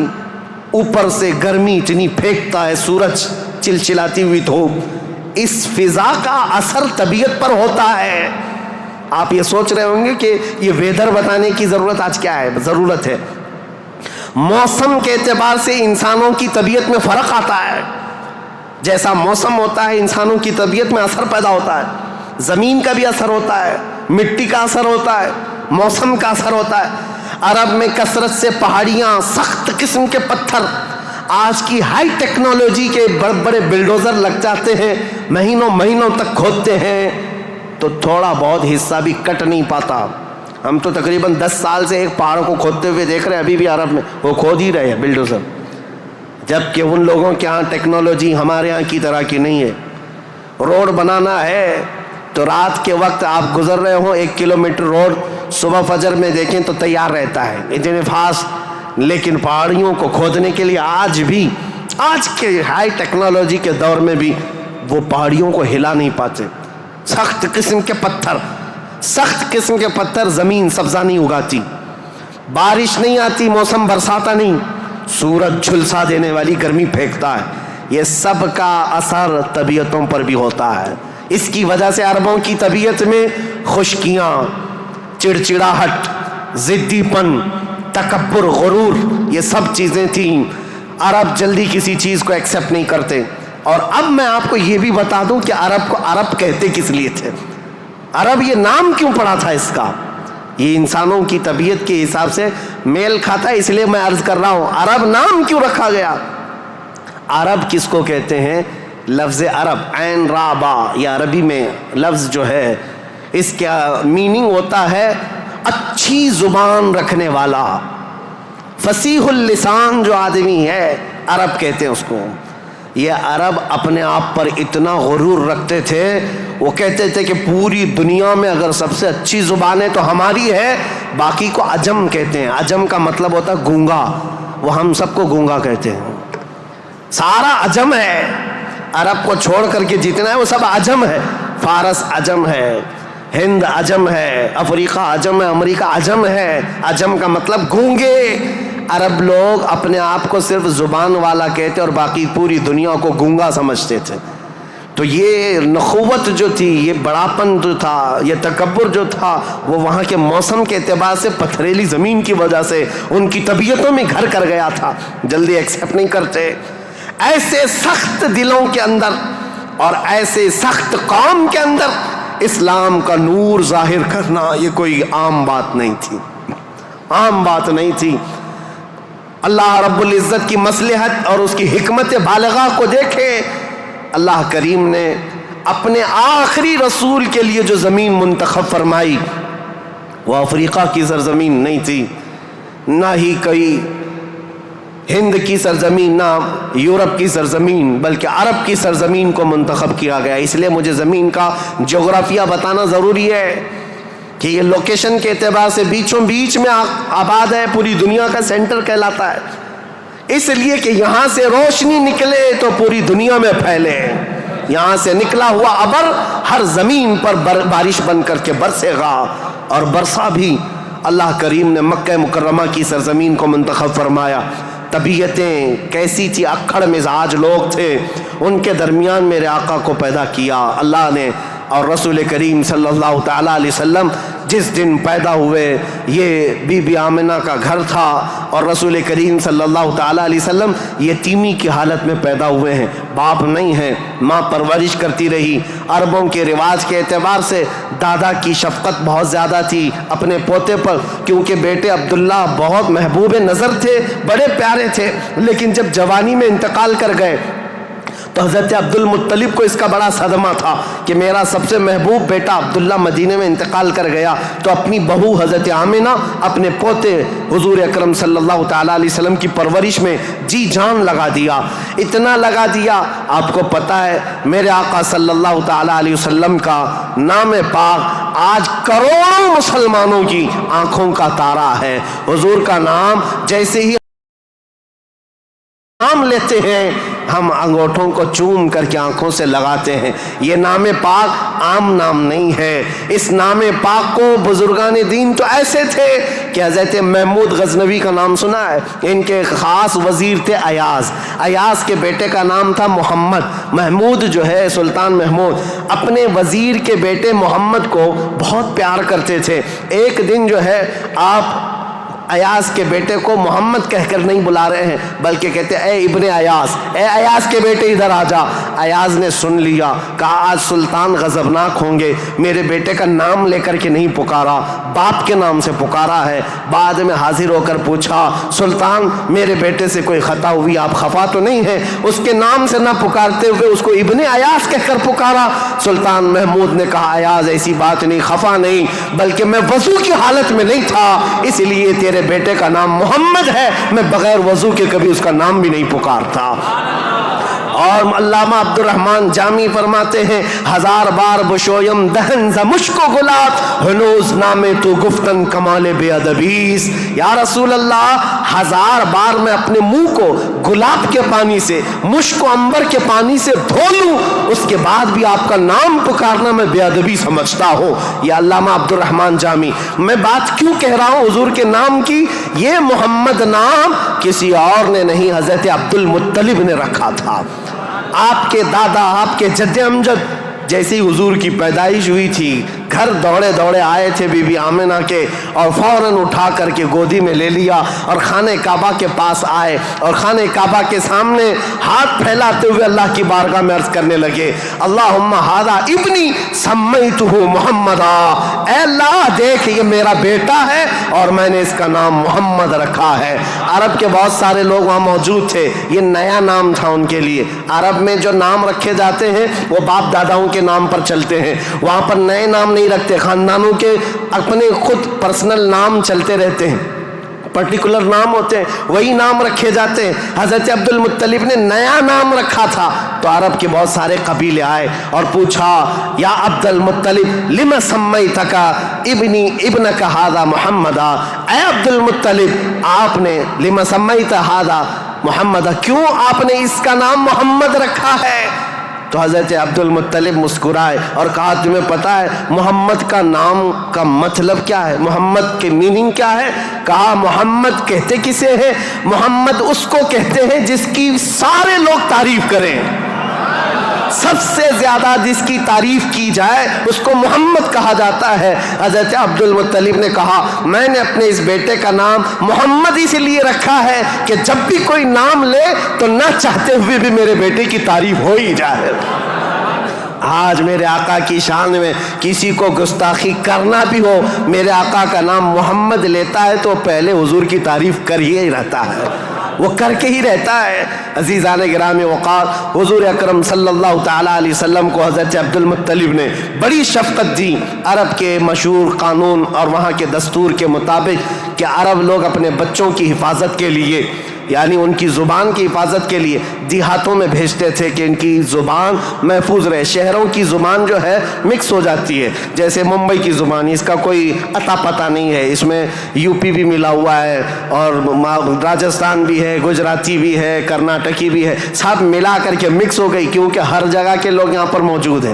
S1: اوپر سے گرمی اتنی پھینکتا ہے سورج، چلچلاتی ہوئی دھوپ، اس فضا کا اثر طبیعت پر ہوتا ہے۔ آپ یہ سوچ رہے ہوں گے کہ یہ ویدر بتانے کی ضرورت آج کیا ہے؟ ضرورت ہے، موسم کے اعتبار سے انسانوں کی طبیعت میں فرق آتا ہے۔ جیسا موسم ہوتا ہے انسانوں کی طبیعت میں اثر پیدا ہوتا ہے، زمین کا بھی اثر ہوتا ہے، مٹی کا اثر ہوتا ہے، موسم کا اثر ہوتا ہے۔ عرب میں کثرت سے پہاڑیاں، سخت قسم کے پتھر، آج کی ہائی ٹیکنالوجی کے بڑے بڑے بلڈوزر لگ جاتے ہیں، مہینوں تک کھودتے ہیں تو تھوڑا بہت حصہ بھی کٹ نہیں پاتا۔ ہم تو تقریباً 10 سال سے ایک پہاڑ کو کھودتے ہوئے دیکھ رہے ہیں، ابھی بھی عرب میں وہ کھود ہی رہے ہیں بلڈوزر، جبکہ ان لوگوں کے ہاں ٹیکنالوجی ہمارے ہاں کی طرح کی نہیں ہے۔ روڈ بنانا ہے تو رات کے وقت آپ گزر رہے ہوں 1 کلومیٹر روڈ، صبح فجر میں دیکھیں تو تیار رہتا ہے، اتنے فاسٹ۔ لیکن پہاڑیوں کو کھودنے کے لیے آج بھی، آج کے ہائی ٹیکنالوجی کے دور میں بھی وہ پہاڑیوں کو ہلا نہیں پاتے۔ سخت قسم کے پتھر، زمین سبزہ نہیں اگاتی، بارش نہیں آتی، موسم برساتا نہیں، سورج جھلسا دینے والی گرمی پھینکتا ہے۔ یہ سب کا اثر طبیعتوں پر بھی ہوتا ہے۔ اس کی وجہ سے عربوں کی طبیعت میں خشکیاں، چڑچڑاہٹ، ضدی پن، تکبر، غرور، یہ سب چیزیں تھیں۔ عرب جلدی کسی چیز کو ایکسیپٹ نہیں کرتے۔ اور اب میں آپ کو یہ بھی بتا دوں کہ عرب کو عرب کہتے کس لیے تھے، عرب یہ نام کیوں پڑا تھا اس کا۔ یہ انسانوں کی طبیعت کے حساب سے میل کھاتا ہے، اس لیے میں عرض کر رہا ہوں عرب نام کیوں رکھا گیا۔ عرب کس کو کہتے ہیں؟ لفظ عرب، عین را با، یہ عربی میں لفظ جو ہے اس کا میننگ ہوتا ہے اچھی زبان رکھنے والا، فصیح اللسان جو آدمی ہے، عرب کہتے ہیں اس کو۔ یہ عرب اپنے آپ پر اتنا غرور رکھتے تھے، وہ کہتے تھے کہ پوری دنیا میں اگر سب سے اچھی زبان ہے تو ہماری ہے، باقی کو عجم کہتے ہیں۔ عجم کا مطلب ہوتا ہے گونگا، وہ ہم سب کو گونگا کہتے ہیں، سارا عجم ہے، عرب کو چھوڑ کر کے جتنا ہے وہ سب عجم ہے۔ فارس عجم ہے، ہند عجم ہے، افریقہ عجم ہے، امریکہ عجم ہے۔ عجم کا مطلب گونگے۔ عرب لوگ اپنے آپ کو صرف زبان والا کہتے اور باقی پوری دنیا کو گونگا سمجھتے تھے۔ تو یہ نخوت جو تھی، یہ بڑاپن جو تھا، یہ تکبر جو تھا، وہ وہاں کے موسم کے اعتبار سے پتھریلی زمین کی وجہ سے ان کی طبیعتوں میں گھر کر گیا تھا، جلدی ایکسیپٹ نہیں کرتے۔ ایسے سخت دلوں کے اندر اور ایسے سخت قوم کے اندر اسلام کا نور ظاہر کرنا یہ کوئی عام بات نہیں تھی، عام بات نہیں تھی۔ اللہ رب العزت کی مصلحت اور اس کی حکمت بالغہ کو دیکھے، اللہ کریم نے اپنے آخری رسول کے لیے جو زمین منتخب فرمائی وہ افریقہ کی سرزمین نہیں تھی، نہ ہی کوئی ہند کی سرزمین، نہ یورپ کی سرزمین، بلکہ عرب کی سرزمین کو منتخب کیا گیا۔ اس لیے مجھے زمین کا جغرافیہ بتانا ضروری ہے کہ یہ لوکیشن کے اعتبار سے بیچوں بیچ میں آباد ہے، پوری دنیا کا سینٹر کہلاتا ہے، اس لیے کہ یہاں سے روشنی نکلے تو پوری دنیا میں پھیلے۔ یہاں سے نکلا ہوا ابر ہر زمین پر بارش بن کر کے برسے گا، اور برسا بھی۔ اللہ کریم نے مکہ مکرمہ کی سرزمین کو منتخب فرمایا۔ طبیعتیں کیسی تھی، اکھڑ مزاج لوگ تھے، ان کے درمیان میرے آقا کو پیدا کیا۔ اللہ نے اور رسول کریم صلی اللہ تعالیٰ علیہ وسلم جس دن پیدا ہوئے یہ بی بی آمنہ کا گھر تھا، اور رسول کریم صلی اللہ تعالیٰ علیہ وسلم یتیمی کی حالت میں پیدا ہوئے ہیں، باپ نہیں ہیں، ماں پرورش کرتی رہی۔ عربوں کے رواج کے اعتبار سے دادا کی شفقت بہت زیادہ تھی اپنے پوتے پر، کیونکہ بیٹے عبداللہ بہت محبوب نظر تھے، بڑے پیارے تھے، لیکن جب جوانی میں انتقال کر گئے تو حضرت عبد المطلب کو اس کا بڑا صدمہ تھا کہ میرا سب سے محبوب بیٹا عبداللہ مدینے میں انتقال کر گیا، تو اپنی بہو حضرت آمنہ اپنے پوتے حضور اکرم صلی اللہ تعالیٰ علیہ وسلم کی پرورش میں جی جان لگا دیا، اتنا لگا دیا۔ آپ کو پتہ ہے میرے آقا صلی اللہ تعالیٰ علیہ وسلم کا نام پاک آج کروڑوں مسلمانوں کی آنکھوں کا تارا ہے۔ حضور کا نام جیسے ہی نام لیتے ہیں ہم انگوٹھوں کو چوم کر کے آنکھوں سے لگاتے ہیں۔ یہ نام پاک عام نام نہیں ہے، اس نام پاک کو بزرگان دین تو ایسے تھے کہ حضرت محمود غزنوی کا نام سنا ہے، ان کے خاص وزیر تھے ایاز، ایاز کے بیٹے کا نام تھا محمد۔ محمود جو ہے سلطان محمود اپنے وزیر کے بیٹے محمد کو بہت پیار کرتے تھے۔ ایک دن جو ہے آپ ایاز کے بیٹے کو محمد کہہ کر نہیں بلا رہے ہیں بلکہ کہتے اے ابن ایاز، اے ایاز کے بیٹے ادھر آ جا۔ ایاز نے سن لیا، کہا آج سلطان غضبناک ہوں گے، میرے بیٹے کا نام لے کر کے نہیں پکارا، باپ کے نام سے پکارا ہے۔ بعد میں حاضر ہو کر پوچھا سلطان میرے بیٹے سے کوئی خطا ہوئی، آپ خفا تو نہیں ہیں؟ اس کے نام سے نہ پکارتے ہوئے اس کو ابن ایاز کہہ کر پکارا۔ سلطان محمود نے کہا ایاز ایسی بات نہیں، خفا نہیں، بلکہ میں وضو کی حالت میں نہیں تھا، اس لیے تیرے بیٹے کا نام محمد ہے، میں بغیر وضو کے کبھی اس کا نام بھی نہیں پکارتا۔ اور علامہ عبد الرحمن جامی فرماتے ہیں ہزار بار بشویم دہن ز مشک و گلاب ہنوز نامے تو گفتن کمال بے ادبیس۔ یا رسول اللہ ہزار بار میں اپنے منہ کو گلاب کے پانی سے، مشک و عنبر کے پانی سے دھو لوں، اس کے بعد بھی آپ کا نام پکارنا میں بے ادبی سمجھتا ہوں۔ یہ علامہ عبد الرحمن جامی۔ میں بات کیوں کہہ رہا ہوں حضور کے نام کی؟ یہ محمد نام کسی اور نے نہیں، حضرت عبد المطلب نے رکھا تھا۔ آپ کے دادا، آپ کے جد امجد جیسے ہی حضور کی پیدائش ہوئی تھی گھر دوڑے دوڑے آئے تھے بی بی آمنہ کے، اور فوراً اٹھا کر کے گودی میں لے لیا اور خانہ کعبہ کے پاس آئے اور خانہ کعبہ کے سامنے ہاتھ پھیلاتے ہوئے اللہ کی بارگاہ میں عرض کرنے لگے اللہم ھذا ابنی سمیتہ محمدا، اے اللہ دیکھ یہ میرا بیٹا ہے اور میں نے اس کا نام محمد رکھا ہے۔ عرب کے بہت سارے لوگ وہاں موجود تھے، یہ نیا نام تھا ان کے لیے۔ عرب میں جو نام رکھے جاتے ہیں وہ باپ داداؤں کے نام پر چلتے ہیں، وہاں پر نئے نام نہیں رکھتے، خاندانوں کے اپنے خود پرسنل نام چلتے رہتے ہیں، پرٹیکولر نام ہوتے ہیں، وہی نام رکھے جاتے ہیں۔ حضرت عبد المطلب نے نیا نام رکھا تھا تو عرب کے بہت سارے قبیلے آئے اور پوچھا یا عبد المطلب لما سمیتک ابنی ابنک ھذا محمدا، اے عبد المطلب آپ نے لما سمیت ھذا محمدا، کیوں آپ نے اس کا نام محمد رکھا ہے؟ تو حضرت عبد المطلب مسکرائے اور کہا تمہیں پتہ ہے محمد کا نام کا مطلب کیا ہے، محمد کے میننگ کیا ہے؟ کہا محمد کہتے کسے ہیں؟ محمد اس کو کہتے ہیں جس کی سارے لوگ تعریف کریں، سب سے زیادہ جس کی تعریف کی جائے اس کو محمد کہا جاتا ہے۔ حضرت عبد المطلب نے کہا میں نے اپنے اس بیٹے کا نام محمد اس لیے رکھا ہے کہ جب بھی کوئی نام لے تو نہ چاہتے ہوئے بھی میرے بیٹے کی تعریف ہو ہی جائے۔ آج میرے آقا کی شان میں کسی کو گستاخی کرنا بھی ہو، میرے آقا کا نام محمد لیتا ہے تو پہلے حضور کی تعریف کر ہی رہتا ہے، وہ کر کے ہی رہتا ہے۔ عزیزان گرامی وقار، حضور اکرم صلی اللہ تعالیٰ علیہ وسلم کو حضرت عبد المطلب نے بڑی شفقت دی۔ عرب کے مشہور قانون اور وہاں کے دستور کے مطابق کہ عرب لوگ اپنے بچوں کی حفاظت کے لیے، یعنی ان کی زبان کی حفاظت کے لیے دیہاتوں میں بھیجتے تھے کہ ان کی زبان محفوظ رہے۔ شہروں کی زبان جو ہے مکس ہو جاتی ہے، جیسے ممبئی کی زبان اس کا کوئی عطا پتہ نہیں ہے، اس میں یو پی بھی ملا ہوا ہے اور راجستھان بھی ہے، گجراتی بھی ہے، کرناٹکی بھی ہے، سب ملا کر کے مکس ہو گئی کیونکہ ہر جگہ کے لوگ یہاں پر موجود ہیں۔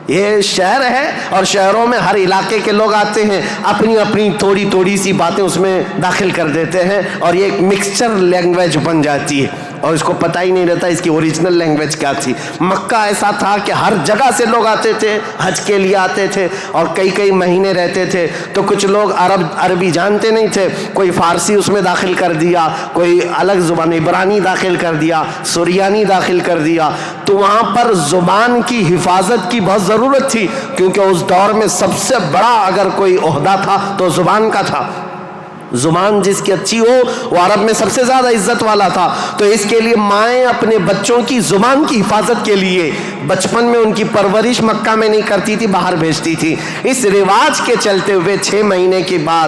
S1: یہ شہر ہے اور شہروں میں ہر علاقے کے لوگ آتے ہیں، اپنی اپنی تھوڑی تھوڑی سی باتیں اس میں داخل کر دیتے ہیں اور یہ ایک مکسچر لینگویج بن جاتی ہے اور اس کو پتہ ہی نہیں رہتا اس کی اوریجنل لینگویج کیا تھی۔ مکہ ایسا تھا کہ ہر جگہ سے لوگ آتے تھے، حج کے لیے آتے تھے اور کئی کئی مہینے رہتے تھے، تو کچھ لوگ عربی جانتے نہیں تھے، کوئی فارسی اس میں داخل کر دیا، کوئی الگ زبان عبرانی داخل کر دیا، سریانی داخل کر دیا، تو وہاں پر زبان کی حفاظت کی بہت ضرورت تھی، کیونکہ اس دور میں سب سے بڑا اگر کوئی عہدہ تھا تو زبان کا تھا۔ زبان جس کی اچھی ہو وہ عرب میں سب سے زیادہ عزت والا تھا، تو اس کے لیے مائیں اپنے بچوں کی زبان کی حفاظت کے لیے بچپن میں ان کی پرورش مکہ میں نہیں کرتی تھی، باہر بھیجتی تھی۔ اس رواج کے چلتے ہوئے 6 مہینے کے بعد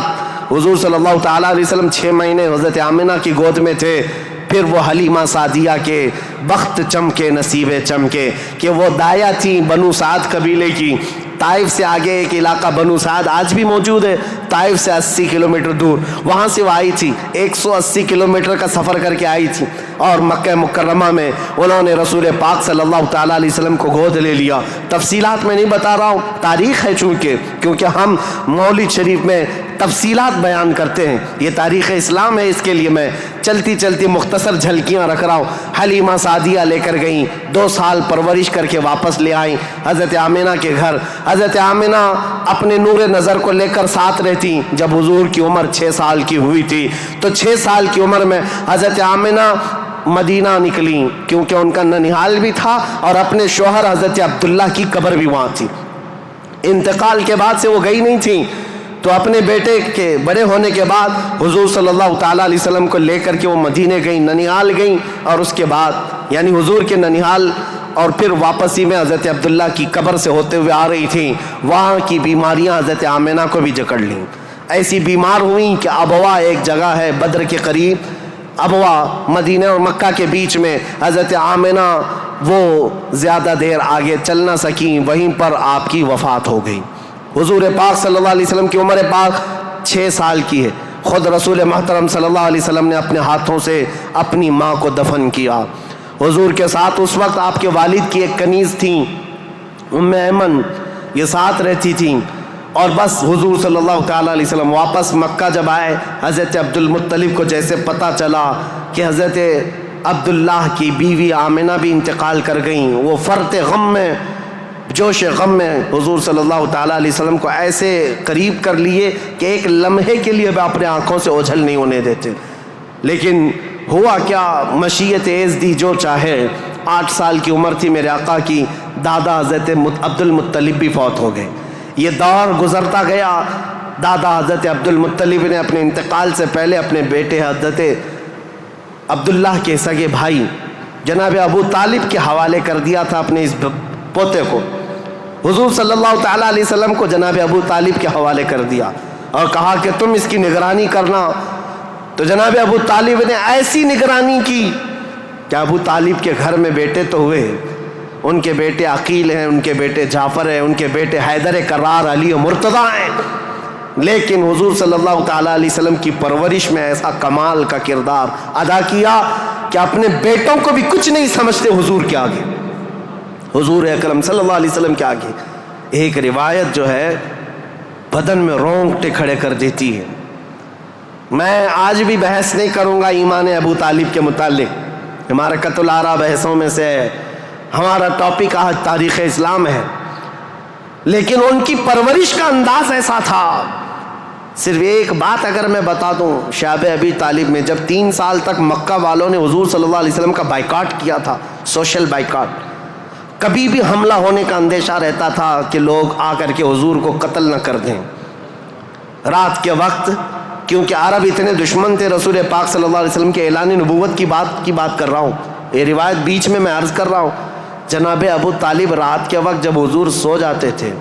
S1: حضور صلی اللہ تعالیٰ علیہ وسلم 6 مہینے حضرت آمنہ کی گود میں تھے، پھر وہ حلیمہ سعدیہ کے بخت چمکے، نصیبے چمکے کہ وہ دایا تھیں بنو سعد قبیلے کی۔ طائف سے آگے ایک علاقہ بنو سعد آج بھی موجود ہے، طائف سے 80 کلومیٹر دور، وہاں سے وہ آئی تھی، 180 کلومیٹر کا سفر کر کے آئی تھی، اور مکہ مکرمہ میں انہوں نے رسول پاک صلی اللہ تعالیٰ علیہ وسلم کو گود لے لیا۔ تفصیلات میں نہیں بتا رہا ہوں، تاریخ ہے کیونکہ ہم مولد شریف میں تفصیلات بیان کرتے ہیں، یہ تاریخ اسلام ہے، اس کے لیے میں چلتی چلتی مختصر جھلکیاں رکھ رہا ہوں۔ حلیمہ سعدیہ لے کر گئیں، 2 سال پرورش کر کے واپس لے آئیں حضرت آمنہ کے گھر۔ حضرت آمنہ اپنے نور نظر کو لے کر ساتھ رہتی۔ جب حضور کی عمر 6 سال کی ہوئی تھی تو 6 سال کی عمر میں حضرت آمنہ مدینہ نکلیں، کیونکہ ان کا ننیحال بھی تھا اور اپنے شوہر حضرت عبداللہ کی قبر بھی وہاں تھی۔ انتقال کے بعد سے وہ گئی نہیں تھیں، تو اپنے بیٹے کے بڑے ہونے کے بعد حضور صلی اللہ تعالیٰ علیہ وسلم کو لے کر کے وہ مدینے گئیں، ننیحال گئیں، اور اس کے بعد یعنی حضور کے ننیحال اور پھر واپسی میں حضرت عبداللہ کی قبر سے ہوتے ہوئے آ رہی تھیں۔ وہاں کی بیماریاں حضرت آمنہ کو بھی جکڑ لیں، ایسی بیمار ہوئیں کہ ابوا ایک جگہ ہے بدر کے قریب، ابوا مدینہ اور مکہ کے بیچ میں، حضرت آمنہ وہ زیادہ دیر آگے چل نہ سکیں، وہیں پر آپ کی وفات ہو گئی۔ حضور پاک صلی اللہ علیہ وسلم کی عمر پاک 6 سال کی ہے، خود رسول محترم صلی اللہ علیہ وسلم نے اپنے ہاتھوں سے اپنی ماں کو دفن کیا۔ حضور کے ساتھ اس وقت آپ کے والد کی ایک کنیز تھیں ام ایمن، یہ ساتھ رہتی تھیں، اور بس حضور صلی اللہ تعالیٰ علیہ وسلم واپس مکہ جب آئے، حضرت عبد المطلب کو جیسے پتہ چلا کہ حضرت عبداللہ کی بیوی آمنہ بھی انتقال کر گئیں، وہ فرط غم میں، جوش غم میں حضور صلی اللہ تعالیٰ علیہ وسلم کو ایسے قریب کر لیے کہ ایک لمحے کے لیے بھی اپنے آنکھوں سے اوجھل نہیں ہونے دیتے۔ لیکن ہوا کیا، مشیت عز دی جو چاہے، 8 سال کی عمر تھی میرے آقا کی، دادا حضرت عبد المطلب بھی فوت ہو گئے۔ یہ دور گزرتا گیا، دادا حضرت عبد المطلب نے اپنے انتقال سے پہلے اپنے بیٹے حضرت عبداللہ کے سگے بھائی جناب ابو طالب کے حوالے کر دیا تھا اپنے اس پوتے کو۔ حضور صلی اللہ تعالیٰ علیہ وسلم کو جناب ابو طالب کے حوالے کر دیا اور کہا کہ تم اس کی نگرانی کرنا۔ تو جناب ابو طالب نے ایسی نگرانی کی کہ ابو طالب کے گھر میں بیٹے تو ہوئے، ان کے بیٹے عقیل ہیں، ان کے بیٹے جعفر ہیں، ان کے بیٹے حیدر کرار، علی و مرتضیٰ ہیں، لیکن حضور صلی اللہ تعالیٰ علیہ وسلم کی پرورش میں ایسا کمال کا کردار ادا کیا کہ اپنے بیٹوں کو بھی کچھ نہیں سمجھتے حضور کے آگے، حضور اکرم صلی اللہ علیہ وسلم کے آگے۔ ایک روایت جو ہے بدن میں رونگٹے کھڑے کر دیتی ہے۔ میں آج بھی بحث نہیں کروں گا ایمان ابو طالب کے متعلق، ہمارا قط الآراء بحثوں میں سے ہے، ہمارا ٹاپک آج تاریخ اسلام ہے، لیکن ان کی پرورش کا انداز ایسا تھا۔ صرف ایک بات اگر میں بتا دوں، شعب ابی طالب میں جب 3 سال تک مکہ والوں نے حضور صلی اللہ علیہ وسلم کا بائیکاٹ کیا تھا، سوشل بائیکاٹ، کبھی بھی حملہ ہونے کا اندیشہ رہتا تھا کہ لوگ آ کر کے حضور کو قتل نہ کر دیں۔ رات کے وقت، کیونکہ عرب اتنے دشمن تھے رسول پاک صلی اللہ علیہ وسلم کے اعلان نبوت کی بات کر رہا ہوں، یہ روایت بیچ میں عرض کر رہا ہوں۔ جناب ابو طالب رات کے وقت جب حضور سو جاتے تھے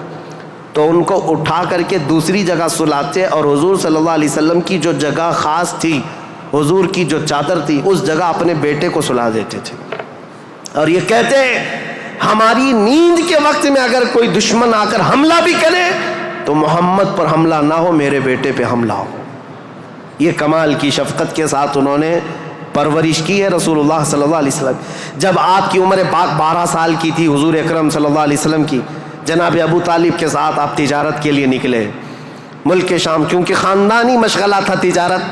S1: تو ان کو اٹھا کر کے دوسری جگہ سلاتے، اور حضور صلی اللہ علیہ وسلم کی جو جگہ خاص تھی، حضور کی جو چادر تھی، اس جگہ اپنے بیٹے کو سلا دیتے تھے، اور یہ کہتے ہماری نیند کے وقت میں اگر کوئی دشمن آ کر حملہ بھی کرے تو محمد پر حملہ نہ ہو، میرے بیٹے پہ حملہ ہو۔ یہ کمال کی شفقت کے ساتھ انہوں نے پرورش کی ہے رسول اللہ صلی اللہ علیہ وسلم۔ جب آپ کی عمر پاک 12 سال کی تھی حضور اکرم صلی اللہ علیہ وسلم کی، جناب ابو طالب کے ساتھ آپ تجارت کے لیے نکلے ملک شام، کیونکہ خاندانی مشغلہ تھا تجارت،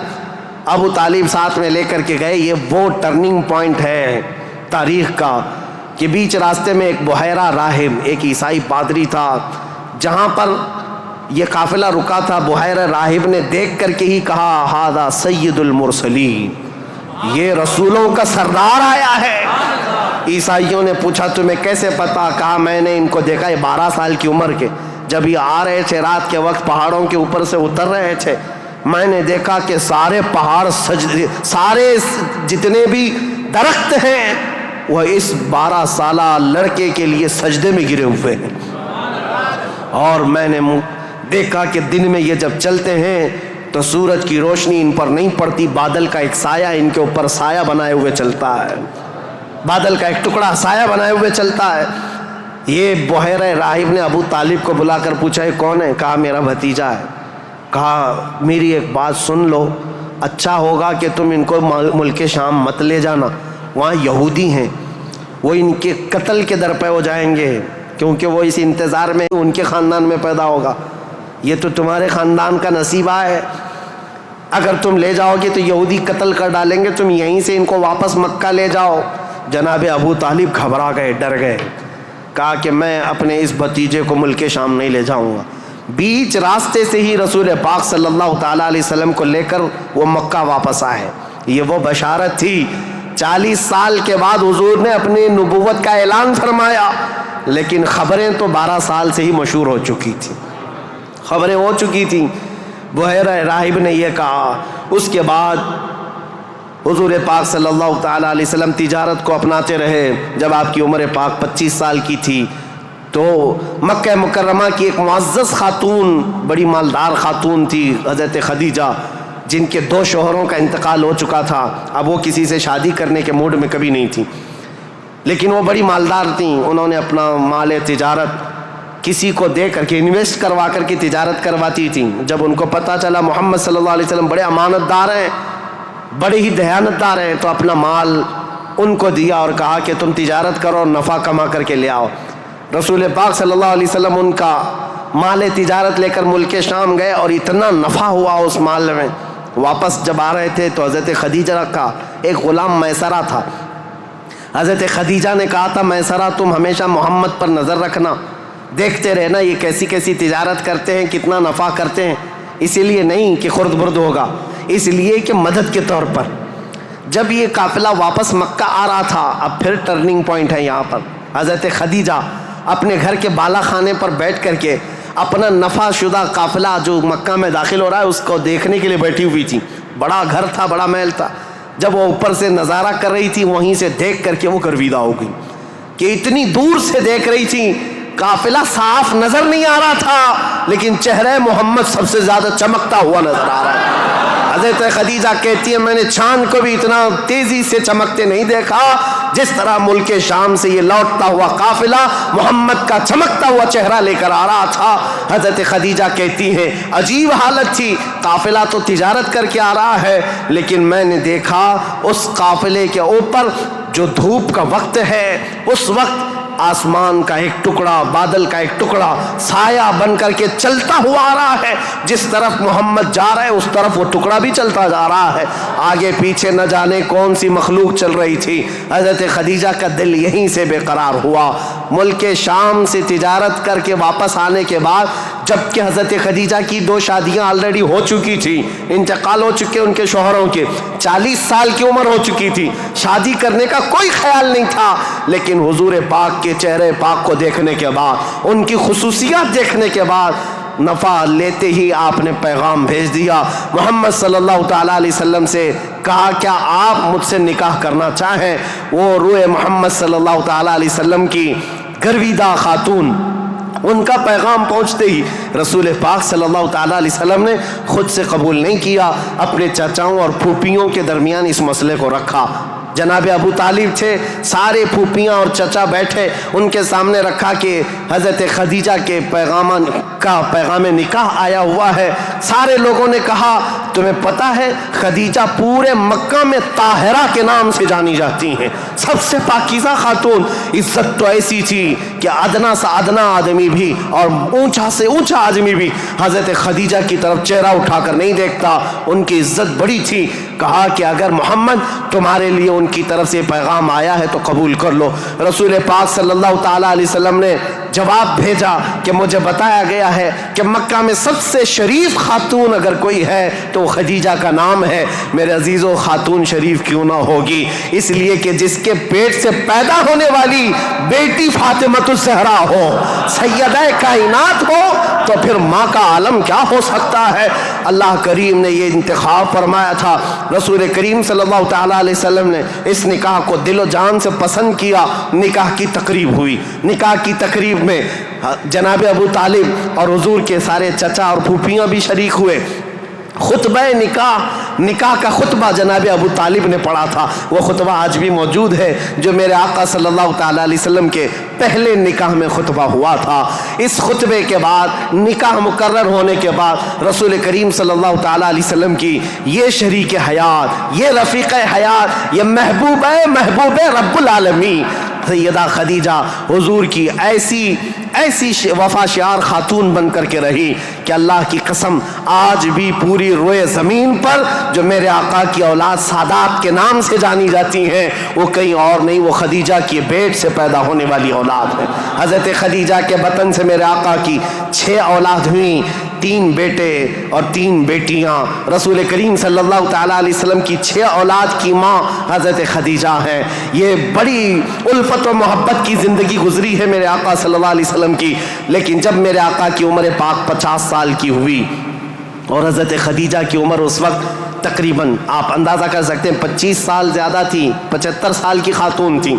S1: ابو طالب ساتھ میں لے کر کے گئے۔ یہ وہ ٹرننگ پوائنٹ ہے تاریخ کا کہ بیچ راستے میں ایک بحیرہ راہب، ایک عیسائی پادری تھا، جہاں پر یہ قافلہ رکا تھا، بحیرہ راہب نے دیکھ کر کے ہی کہا ہذا سید المرسلین، یہ رسولوں کا سردار آیا ہے۔ عیسائیوں نے پوچھا تمہیں کیسے پتا؟ کہا میں نے ان کو دیکھا، یہ 12 سال کی عمر کے، جب یہ آ رہے تھے رات کے وقت پہاڑوں کے اوپر سے اتر رہے تھے، میں نے دیکھا کہ سارے پہاڑ سارے جتنے بھی درخت ہیں وہ اس 12 سالہ لڑکے کے لیے سجدے میں گرے ہوئے ہیں، اور میں نے دیکھا کہ دن میں یہ جب چلتے ہیں تو سورج کی روشنی ان پر نہیں پڑتی، بادل کا ایک سایہ ان کے اوپر سایہ بنائے ہوئے چلتا ہے، بادل کا ایک ٹکڑا سایہ بنائے ہوئے چلتا ہے۔ یہ بحیرہ راہب نے ابو طالب کو بلا کر پوچھا یہ کون ہے؟ کہا میرا بھتیجا ہے۔ کہا میری ایک بات سن لو، اچھا ہوگا کہ تم ان کو ملک شام مت لے جانا، وہاں یہودی ہیں، وہ ان کے قتل کے در پہ ہو جائیں گے، کیونکہ وہ اس انتظار میں ان کے خاندان میں پیدا ہوگا، یہ تو تمہارے خاندان کا نصیبہ ہے، اگر تم لے جاؤ گے تو یہودی قتل کر ڈالیں گے، تم یہیں سے ان کو واپس مکہ لے جاؤ۔ جناب ابو طالب گھبرا گئے، ڈر گئے، کہا کہ میں اپنے اس بھتیجے کو ملک شام نہیں لے جاؤں گا۔ بیچ راستے سے ہی رسول پاک صلی اللہ تعالیٰ علیہ وسلم کو لے کر وہ مکہ واپس آئے۔ یہ وہ بشارت تھی، 40 سال کے بعد حضور نے اپنی نبوت کا اعلان فرمایا، لیکن خبریں تو 12 سال سے ہی مشہور ہو چکی تھیں، خبریں ہو چکی تھیں۔ بحیرہ راہب نے یہ کہا۔ اس کے بعد حضور پاک صلی اللہ تعالیٰ علیہ وسلم تجارت کو اپناتے رہے۔ جب آپ کی عمر پاک 25 سال کی تھی تو مکہ مکرمہ کی ایک معزز خاتون، بڑی مالدار خاتون تھی، حضرت خدیجہ، جن کے 2 شوہروں کا انتقال ہو چکا تھا، اب وہ کسی سے شادی کرنے کے موڈ میں کبھی نہیں تھی، لیکن وہ بڑی مالدار تھیں۔ انہوں نے اپنا مال تجارت کسی کو دے کر کے انویسٹ کروا کر کے تجارت کرواتی تھیں۔ جب ان کو پتہ چلا محمد صلی اللہ علیہ وسلم بڑے امانت دار ہیں، بڑے ہی دیانتدار ہیں، تو اپنا مال ان کو دیا اور کہا کہ تم تجارت کرو اور نفع کما کر کے لے آؤ۔ رسول پاک صلی اللہ علیہ وسلم ان کا مال تجارت لے کر ملک شام گئے، اور اتنا نفع ہوا اس مال میں۔ واپس جب آ رہے تھے تو حضرت خدیجہ کا ایک غلام میسرہ تھا، حضرت خدیجہ نے کہا تھا میسرہ تم ہمیشہ محمد پر نظر رکھنا، دیکھتے رہنا یہ کیسی کیسی تجارت کرتے ہیں، کتنا نفع کرتے ہیں، اسی لیے نہیں کہ خرد برد ہوگا، اس لیے کہ مدد کے طور پر۔ جب یہ قافلہ واپس مکہ آ رہا تھا، اب پھر ٹرننگ پوائنٹ ہے یہاں پر، حضرت خدیجہ اپنے گھر کے بالا خانے پر بیٹھ کر کے اپنا نفع شدہ قافلہ جو مکہ میں داخل ہو رہا ہے اس کو دیکھنے کے لیے بیٹھی ہوئی تھی۔ بڑا گھر تھا، بڑا محل تھا، جب وہ اوپر سے نظارہ کر رہی تھی وہیں سے دیکھ کر کے وہ گرویدہ ہو گئی کہ اتنی دور سے دیکھ رہی تھی، قافلہ صاف نظر نہیں آ رہا تھا لیکن چہرہ محمد سب سے زیادہ چمکتا ہوا نظر آ رہا ہے۔ حضرت خدیجہ کہتی ہے میں نے چاند کو بھی اتنا تیزی سے چمکتے نہیں دیکھا جس طرح ملک شام سے یہ لوٹتا ہوا قافلہ محمد کا چمکتا ہوا چہرہ لے کر آ رہا تھا۔ حضرت خدیجہ کہتی ہیں عجیب حالت تھی، قافلہ تو تجارت کر کے آ رہا ہے لیکن میں نے دیکھا اس قافلے کے اوپر جو دھوپ کا وقت ہے اس وقت آسمان کا ایک ٹکڑا، بادل کا ایک ٹکڑا سایہ بن کر کے چلتا ہوا آ رہا ہے، جس طرف محمد جا رہا ہے اس طرف وہ ٹکڑا بھی چلتا جا رہا ہے، آگے پیچھے نہ جانے کون سی مخلوق چل رہی تھی۔ حضرت خدیجہ کا دل یہیں سے بے قرار ہوا۔ ملک شام سے تجارت کر کے واپس آنے کے بعد، جبکہ حضرت خدیجہ کی 2 شادیاں آلریڈی ہو چکی تھی، انتقال ہو چکے ان کے شوہروں کے، 40 سال کی عمر ہو چکی تھی، شادی کرنے کا کوئی خیال نہیں تھا، لیکن حضور پاک کے چہرے پاک کو دیکھنے کے بعد، ان کی خصوصیات دیکھنے کے بعد، نفع لیتے ہی آپ نے پیغام بھیج دیا محمد صلی اللہ تعالیٰ علیہ وسلم سے، کہا کیا آپ مجھ سے نکاح کرنا چاہیں؟ وہ روح محمد صلی اللہ تعالیٰ علیہ وسلم کی گرویدہ خاتون، ان کا پیغام پہنچتے ہی رسول پاک صلی اللہ تعالیٰ علیہ وسلم نے خود سے قبول نہیں کیا، اپنے چچاؤں اور پھوپھیوں کے درمیان اس مسئلے کو رکھا۔ جناب ابو طالب تھے، سارے پھوپھیاں اور چچا بیٹھے، ان کے سامنے رکھا کہ حضرت خدیجہ کے پیغام نکاح آیا ہوا ہے۔ سارے لوگوں نے کہا تمہیں پتہ ہے خدیجہ پورے مکہ میں طاہرہ کے نام سے جانی جاتی ہیں، سب سے پاکیزہ خاتون، عزت تو ایسی تھی کہ ادنا سے ادنا آدمی بھی اور اونچا سے اونچا آدمی بھی حضرت خدیجہ کی طرف چہرہ اٹھا کر نہیں دیکھتا. ان کی عزت بڑی تھی. کہا کہ اگر محمد تمہارے لیے ان کی طرف سے پیغام آیا ہے تو قبول کر لو. رسول پاک صلی اللہ تعالیٰ علیہ وسلم نے جواب بھیجا کہ مجھے بتایا گیا ہے کہ مکہ میں سب سے شریف خاتون اگر کوئی ہے تو خدیجہ کا نام ہے. میرے عزیزو خاتون شریف کیوں نہ ہوگی؟ اس لیے کہ جس کے پیٹ سے پیدا ہونے والی بیٹی فاطمہ الزہرا ہو, سیدہ کائنات ہو, تو پھر ماں کا عالم کیا ہو سکتا ہے؟ اللہ کریم نے یہ انتخاب فرمایا تھا. رسول کریم صلی اللہ تعالیٰ علیہ وسلم نے اس نکاح کو دل و جان سے پسند کیا. نکاح کی تقریب ہوئی. نکاح کی تقریب میں جناب ابو طالب اور حضور کے سارے چچا اور پھوپھیاں بھی شریک ہوئے. خطبہ نکاح کا خطبہ جناب ابو طالب نے پڑھا تھا. وہ خطبہ آج بھی موجود ہے جو میرے آقا صلی اللہ تعالیٰ علیہ وسلم کے پہلے نکاح میں خطبہ ہوا تھا. اس خطبے کے بعد نکاح مقرر ہونے کے بعد رسول کریم صلی اللہ تعالیٰ علیہ وسلم کی یہ شریک حیات, یہ رفیق حیات, یہ محبوب رب العالمین سیدہ خدیجہ حضور کی ایسی وفا شعار خاتون بن کر کے رہی کہ اللہ کی قسم آج بھی پوری روئے زمین پر جو میرے آقا کی اولاد سادات کے نام سے جانی جاتی ہیں وہ کہیں اور نہیں, وہ خدیجہ کی بیٹ سے پیدا ہونے والی اولاد ہے. حضرت خدیجہ کے بطن سے میرے آقا کی 6 اولاد ہوئیں, 3 بیٹے اور 3 بیٹیاں. رسول کریم صلی اللہ تعالیٰ علیہ وسلم کی 6 اولاد کی ماں حضرت خدیجہ ہیں. یہ بڑی الفت و محبت کی زندگی گزری ہے میرے آقا صلی اللہ علیہ وسلم کی. لیکن جب میرے آقا کی عمر پاک 50 سال کی ہوئی اور حضرت خدیجہ کی عمر اس وقت تقریباً آپ اندازہ کر سکتے ہیں 25 سال زیادہ تھی, 75 سال کی خاتون تھی.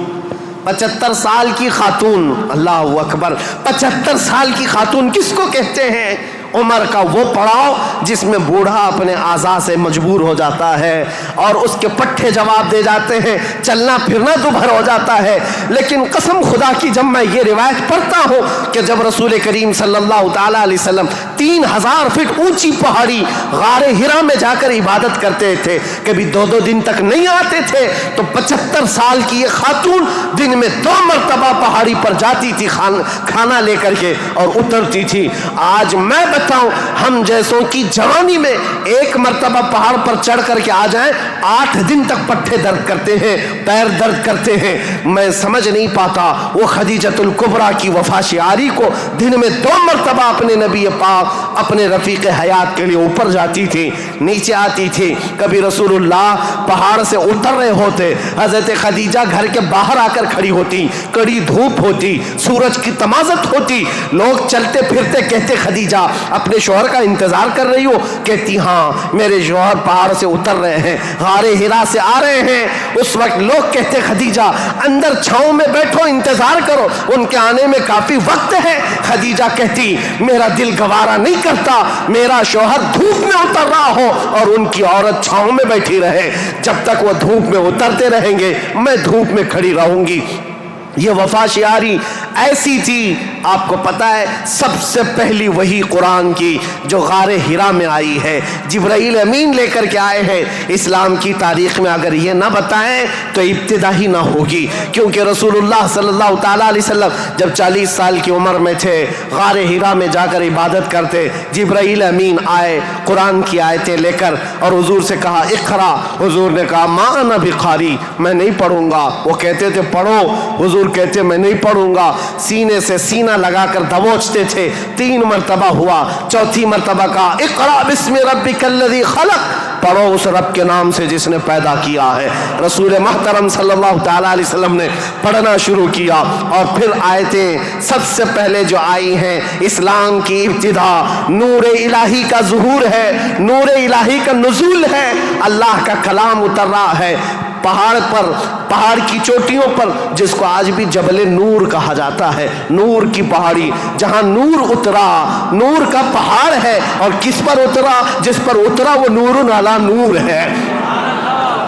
S1: 75 سال کی خاتون, اللہ اکبر, 75 سال کی خاتون کس کو کہتے ہیں؟ عمر کا وہ پڑاؤ جس میں بوڑھا اپنے اعضاء سے مجبور ہو جاتا ہے اور اس کے پٹھے جواب دے جاتے ہیں, چلنا پھرنا دوبھر ہو جاتا ہے. لیکن قسم خدا کی جب میں یہ روایت پڑھتا ہوں کہ جب رسول کریم صلی اللہ تعالیٰ علیہ وسلم 3000 فٹ اونچی پہاڑی غار ہرا میں جا کر عبادت کرتے تھے, کبھی 2 دن تک نہیں آتے تھے, تو 75 سال کی یہ خاتون دن میں 2 مرتبہ پہاڑی پر جاتی تھی کھانا لے کر کے اور اترتی تھی. آج میں بتاؤں ہم جیسوں کی جوانی میں 1 مرتبہ پہاڑ پر چڑھ کر کے آ جائیں 8 دن تک پٹھے درد کرتے ہیں, پیر درد کرتے ہیں. میں سمجھ نہیں پاتا وہ خدیجۃ الکبریٰ کی وفا شعاری کو دن میں 2 مرتبہ اپنے نبی پاک اپنے رفیق حیات کے لیے اوپر جاتی تھی, نیچے آتی تھی. کبھی رسول اللہ پہاڑ سے اتر رہے ہوتے, حضرت خدیجہ گھر کے باہر آ کر کھڑی ہوتی, کڑی دھوپ ہوتی, سورج کی تمازت ہوتی, لوگ چلتے پھرتے کہتے خدیجہ اپنے شوہر کا انتظار کر رہی ہو؟ کہتی ہاں میرے شوہر پہاڑ سے اتر رہے ہیں, غار ہرا سے آ رہے ہیں. اس وقت لوگ کہتے خدیجہ اندر چھاؤں میں بیٹھو, انتظار کرو, ان کے آنے میں کافی وقت ہے. خدیجہ کہتی میرا دل گوارا نہیں کرتا میرا شوہر دھوپ میں اتر رہا ہو اور ان کی عورت چھاؤں میں بیٹھی رہے. جب تک وہ دھوپ میں اترتے رہیں گے میں دھوپ میں کھڑی رہوں گی. یہ وفا شعاری ایسی تھی. آپ کو پتا ہے سب سے پہلی وہی قرآن کی جو غار ہرا میں آئی ہے, جبرائیل امین لے کر کے آئے ہیں. اسلام کی تاریخ میں اگر یہ نہ بتائیں تو ابتدا ہی نہ ہوگی, کیونکہ رسول اللہ صلی اللہ تعالیٰ علیہ وسلم جب 40 سال کی عمر میں تھے غار ہرا میں جا کر عبادت کرتے, جبرائیل امین آئے قرآن کی آیتیں لے کر اور حضور سے کہا اقرا. حضور نے کہا ما انا بقاری, میں نہیں پڑھوں گا. وہ کہتے تھے پڑھو, حضور کہتے میں نہیں پڑھوں گا. سینے سے سینہ لگا کر دبوچتے تھے. 3 مرتبہ ہوا, 4تھی مرتبہ کہا اقرا بسم ربک الذی خلق, پڑھو اس رب کے نام سے جس نے پیدا کیا ہے. رسول محترم صلی اللہ تعالیٰ علیہ وسلم نے پڑھنا شروع کیا اور پھر آیتیں سب سے پہلے جو آئی ہیں اسلام کی ابتدا نور الہی کا ظہور ہے, نور الہی کا نزول ہے, اللہ کا کلام اتر رہا ہے پہاڑ پر, پہاڑ کی چوٹیوں پر, جس کو آج بھی جبل نور کہا جاتا ہے. نور کی پہاڑی جہاں نور اترا, نور کا پہاڑ ہے, اور کس پر اترا؟ جس پر اترا وہ نور علی نور ہے.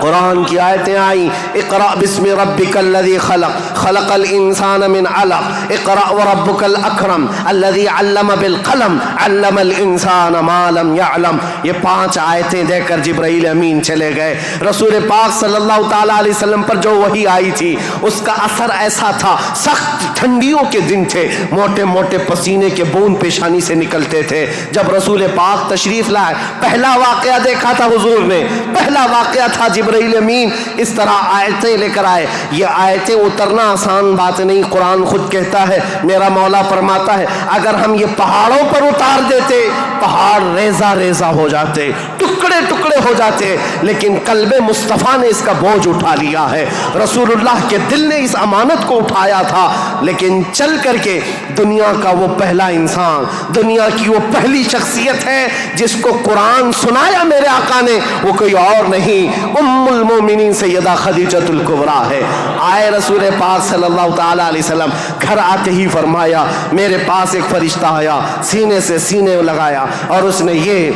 S1: قرآن کی آیتیں آئیں، اقرأ بسم ربک الذی خلق خلق الانسان من علق اقرأ وربک الاکرم الذی علم بالقلم علم الانسان ما لم یعلم. یہ 5 آیتیں دے کر جبرائیل امین چلے گئے. رسول پاک صلی اللہ تعالیٰ علیہ وسلم پر جو وحی آئی تھی اس کا اثر ایسا تھا، سخت ٹھنڈیوں کے دن تھے، موٹے موٹے پسینے کے بوند پیشانی سے نکلتے تھے. جب رسول پاک تشریف لائے پہلا واقعہ دیکھا تھا حضور نے، پہلا واقعہ تھا جبرائیل امین اس طرح آیتیں لے کر آئے. یہ آیتیں اترنا آسان بات نہیں. قرآن خود کہتا ہے، میرا مولا فرماتا ہے اگر ہم یہ پہاڑوں پر اتار دیتے پہاڑ ریزہ ریزہ ہو جاتے، ٹکڑے ٹکڑے ہو جاتے، لیکن قلب مصطفیٰ نے اس کا بوجھ اٹھا لیا ہے. رسول اللہ کے دل نے اس امانت کو اٹھایا تھا، لیکن چل کر کے دنیا کا وہ پہلا انسان، دنیا کی وہ پہلی شخصیت ہے جس کو قرآن سنایا میرے آقا نے، وہ کوئی اور نہیں، ام المومنین سیدہ خدیجۃ الکبریٰ ہے. آئے رسول پاک صلی اللہ تعالیٰ علیہ وسلم، گھر آتے ہی فرمایا میرے پاس ایک فرشتہ آیا، سینے سے سینے لگایا اور اس نے یہ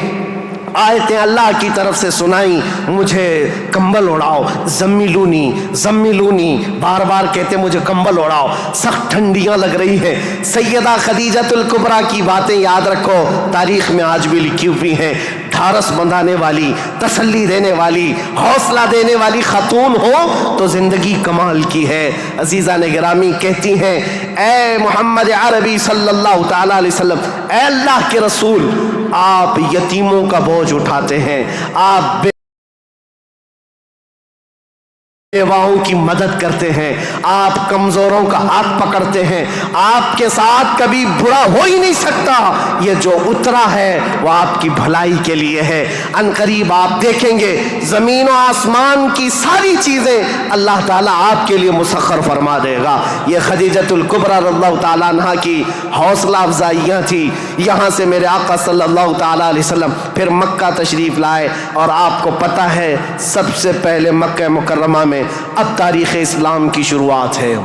S1: آیتیں اللہ کی طرف سے سنائی، مجھے کمبل اڑاؤ، زمیلونی زمیلونی، بار بار کہتے مجھے کمبل اڑاؤ، سخت ٹھنڈیاں لگ رہی ہیں. سیدہ خدیجۃ الکبریٰ کی باتیں یاد رکھو، تاریخ میں آج بھی لکھی ہوئی ہیں. ڈھارس بندھانے والی، تسلی دینے والی، حوصلہ دینے والی خاتون ہو تو زندگی کمال کی ہے. عزیزان گرامی کہتی ہیں اے محمد عربی صلی اللہ تعالیٰ علیہ وسلم، اے اللہ کے رسول، آپ یتیموں کا بوجھ اٹھاتے ہیں، آپ بیواؤں کی مدد کرتے ہیں، آپ کمزوروں کا ہاتھ پکڑتے ہیں، آپ کے ساتھ کبھی برا ہو ہی نہیں سکتا. یہ جو اترا ہے وہ آپ کی بھلائی کے لیے ہے. ان قریب آپ دیکھیں گے زمین و آسمان کی ساری چیزیں اللہ تعالیٰ آپ کے لیے مسخر فرما دے گا. یہ خدیجۃ الکبریٰ رضی اللہ تعالیٰ عنہ کی حوصلہ افزائیاں تھی. یہاں سے میرے آقا صلی اللہ تعالیٰ علیہ وسلم پھر مکہ تشریف لائے، اور آپ کو پتہ ہے سب سے پہلے مکہ مکرمہ میں اب تاریخ اسلام کی شروعات ہے.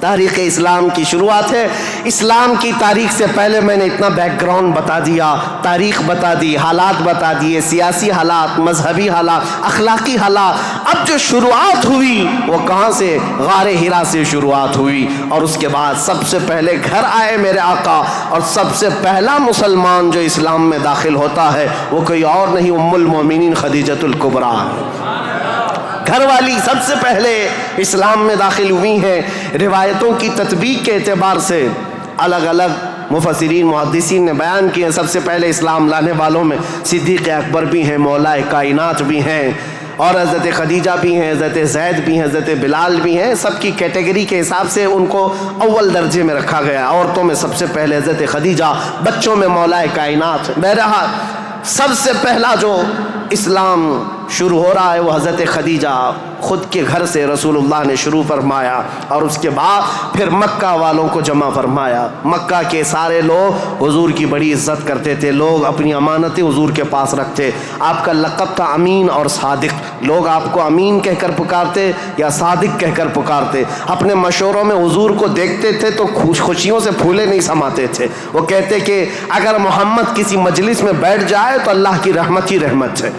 S1: تاریخ اسلام کی شروعات ہے. اسلام کی تاریخ سے پہلے میں نے اتنا بیک گراؤنڈ بتا دیا، تاریخ بتا دی، حالات بتا دیے، سیاسی حالات، مذہبی حالات، اخلاقی حالات. اب جو شروعات ہوئی وہ کہاں سے؟ غار حرا سے شروعات ہوئی. اور اس کے بعد سب سے پہلے گھر آئے میرے آقا، اور سب سے پہلا مسلمان جو اسلام میں داخل ہوتا ہے وہ کوئی اور نہیں، ام المومنین خدیجۃ الکبریٰ. گھر والی سب سے پہلے اسلام میں داخل ہوئی ہیں. روایتوں کی تطبیق کے اعتبار سے الگ الگ مفسرین محدثین نے بیان کیے. سب سے پہلے اسلام لانے والوں میں صدیق اکبر بھی ہیں، مولا کائنات بھی ہیں، اور حضرت خدیجہ بھی ہیں، حضرت زید بھی ہیں، حضرت بلال بھی ہیں. سب کی کیٹیگری کے حساب سے ان کو اول درجے میں رکھا گیا. عورتوں میں سب سے پہلے حضرت خدیجہ، بچوں میں مولا کائنات. بہرحال سب سے پہلا جو اسلام شروع ہو رہا ہے وہ حضرت خدیجہ خود کے گھر سے رسول اللہ نے شروع فرمایا، اور اس کے بعد پھر مکہ والوں کو جمع فرمایا. مکہ کے سارے لوگ حضور کی بڑی عزت کرتے تھے، لوگ اپنی امانتیں حضور کے پاس رکھتے. آپ کا لقب تھا امین اور صادق. لوگ آپ کو امین کہہ کر پکارتے یا صادق کہہ کر پکارتے. اپنے مشوروں میں حضور کو دیکھتے تھے تو خوشیوں سے پھولے نہیں سماتے تھے. وہ کہتے کہ اگر محمد کسی مجلس میں بیٹھ جائے تو اللہ کی رحمت ہی رحمت ہے.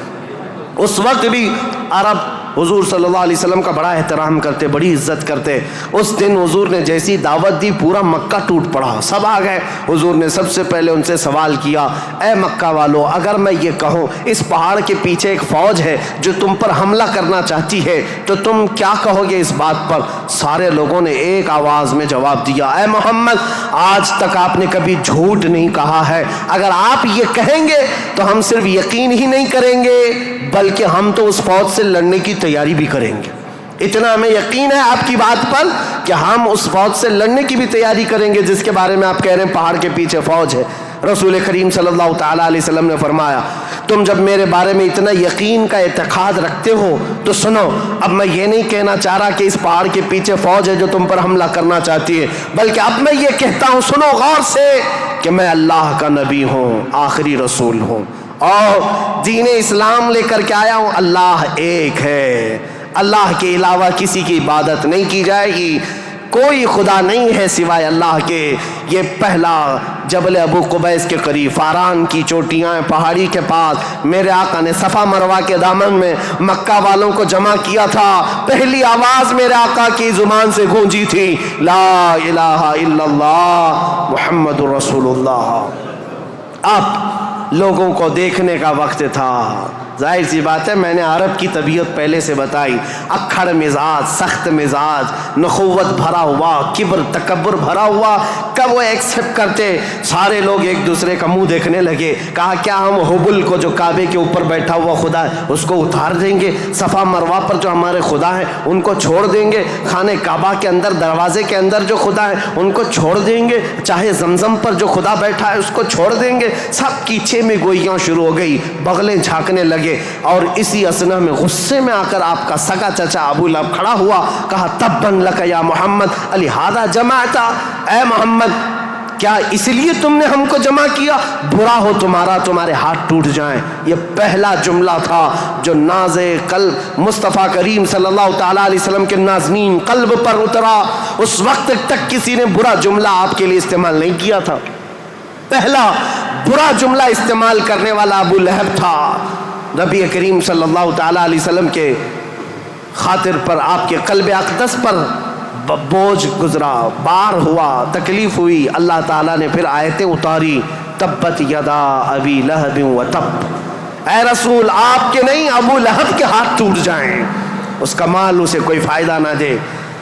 S1: اس وقت بھی عرب حضور صلی اللہ علیہ وسلم کا بڑا احترام کرتے، بڑی عزت کرتے. اس دن حضور نے جیسی دعوت دی پورا مکہ ٹوٹ پڑا، سب آ گئے. حضور نے سب سے پہلے ان سے سوال کیا، اے مکہ والو، اگر میں یہ کہوں اس پہاڑ کے پیچھے ایک فوج ہے جو تم پر حملہ کرنا چاہتی ہے تو تم کیا کہو گے اس بات پر؟ سارے لوگوں نے ایک آواز میں جواب دیا، اے محمد، آج تک آپ نے کبھی جھوٹ نہیں کہا ہے. اگر آپ یہ کہیں گے تو ہم صرف یقین ہی نہیں کریں گے بلکہ ہم تو اس فوج سے لڑنے کی تیاری بھی کریں گے. اتنا ہمیں یقین ہے آپ کی بات پر کہ ہم اس فوج سے لڑنے کی بھی تیاری کریں گے جس کے بارے میں آپ کہہ رہے ہیں پہاڑ کے پیچھے فوج ہے. رسول کریم صلی اللہ تعالیٰ علیہ وسلم نے فرمایا، تم جب میرے بارے میں اتنا یقین کا اعتقاد رکھتے ہو تو سنو، اب میں یہ نہیں کہنا چاہ رہا کہ اس پہاڑ کے پیچھے فوج ہے جو تم پر حملہ کرنا چاہتی ہے، بلکہ اب میں یہ کہتا ہوں، سنو غور سے، کہ میں اللہ کا نبی ہوں، آخری رسول ہوں، اور دین اسلام لے کر کے آیا ہوں. اللہ ایک ہے، اللہ کے علاوہ کسی کی عبادت نہیں کی جائے گی. کوئی خدا نہیں ہے سوائے اللہ کے۔ یہ پہلا جبل ابو قبیس کے قریب فاران کی چوٹیاں پہاڑی کے پاس میرے آقا نے صفا مروہ کے دامن میں مکہ والوں کو جمع کیا تھا۔ پہلی آواز میرے آقا کی زبان سے گونجی تھی، لا الہ الا اللہ محمد رسول اللہ۔ اب لوگوں کو دیکھنے کا وقت تھا۔ ظاہر سی بات ہے، میں نے عرب کی طبیعت پہلے سے بتائی، اکھڑ مزاج، سخت مزاج، نخوت بھرا ہوا، کبر تکبر بھرا ہوا۔ کب وہ ایکسپٹ کرتے؟ سارے لوگ ایک دوسرے کا منہ دیکھنے لگے۔ کہا کیا ہم حبل کو جو کعبے کے اوپر بیٹھا ہوا خدا ہے اس کو اتار دیں گے؟ صفا مروہ پر جو ہمارے خدا ہیں ان کو چھوڑ دیں گے؟ خانہ کعبہ کے اندر دروازے کے اندر جو خدا ہے ان کو چھوڑ دیں گے؟ چاہے زمزم پر جو خدا بیٹھا ہے اس کو چھوڑ دیں گے؟ سب کی چھ میں گوئیاں شروع ہو گئی، بغلیں جھانکنے لگے۔ اور اسی اسنا میں غصے میں آ کر آپ کا سگا چچا ابو لہب کھڑا ہوا، کہا تبن لک یا محمد لہذا جمعتا، اے محمد کیا اس لیے تم نے ہم کو جمع کیا؟ برا ہو تمہارا، تمہارے ہاتھ ٹوٹ جائیں۔ یہ پہلا جملہ تھا جو ناز قلب مصطفیٰ کریم صلی اللہ تعالیٰ علیہ وسلم کے نازنین قلب پر اترا۔ اس وقت تک کسی نے برا جملہ آپ کے لیے استعمال نہیں کیا تھا۔ پہلا برا جملہ استعمال کرنے والا ابو لہب تھا۔ نبی کریم صلی اللہ تعالیٰ علیہ وسلم کے خاطر پر، آپ کے قلب اقدس پر بوجھ گزرا، بار ہوا، تکلیف ہوئی۔ اللہ تعالیٰ نے پھر آیتیں اتاری، تبت یدا ابی لہب و تب، اے رسول آپ کے نہیں ابو لہب کے ہاتھ ٹوٹ جائیں، اس کا مال اسے کوئی فائدہ نہ دے۔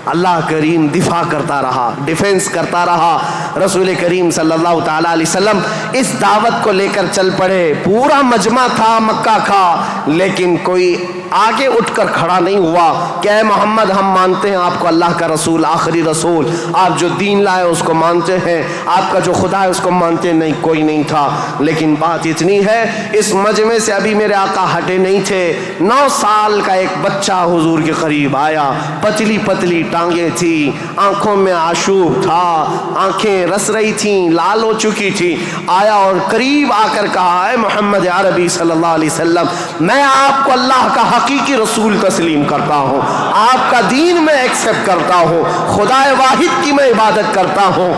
S1: اللہ کریم دفاع کرتا رہا، ڈیفنس کرتا رہا۔ رسول کریم صلی اللہ تعالیٰ علیہ وسلم اس دعوت کو لے کر چل پڑے۔ پورا مجمع تھا مکہ کا، لیکن کوئی آگے اٹھ کر کھڑا نہیں ہوا کہ اے محمد ہم مانتے ہیں آپ کو اللہ کا رسول، آخری رسول، آپ جو دین لائے اس کو مانتے ہیں، آپ کا جو خدا ہے اس کو مانتے ہیں۔ نہیں، کوئی نہیں تھا۔ لیکن بات اتنی ہے، اس مجمع سے ابھی میرے آقا ہٹے نہیں تھے۔ 9 سال کا ایک بچہ حضور کے قریب آیا، پتلی پتلی ٹانگیں تھی، آنکھوں میں آشوب تھا، آنکھیں رس رہی تھیں، لال ہو چکی تھی۔ آیا اور قریب آ کر کہا، اے محمد عربی صلی اللہ علیہ وسلم، میں آپ کو اللہ کا حقیقی رسول تسلیم کرتا ہوں، آپ کا دین میں ایکسپٹ کرتا ہوں، خدا واحد کی میں عبادت کرتا ہوں۔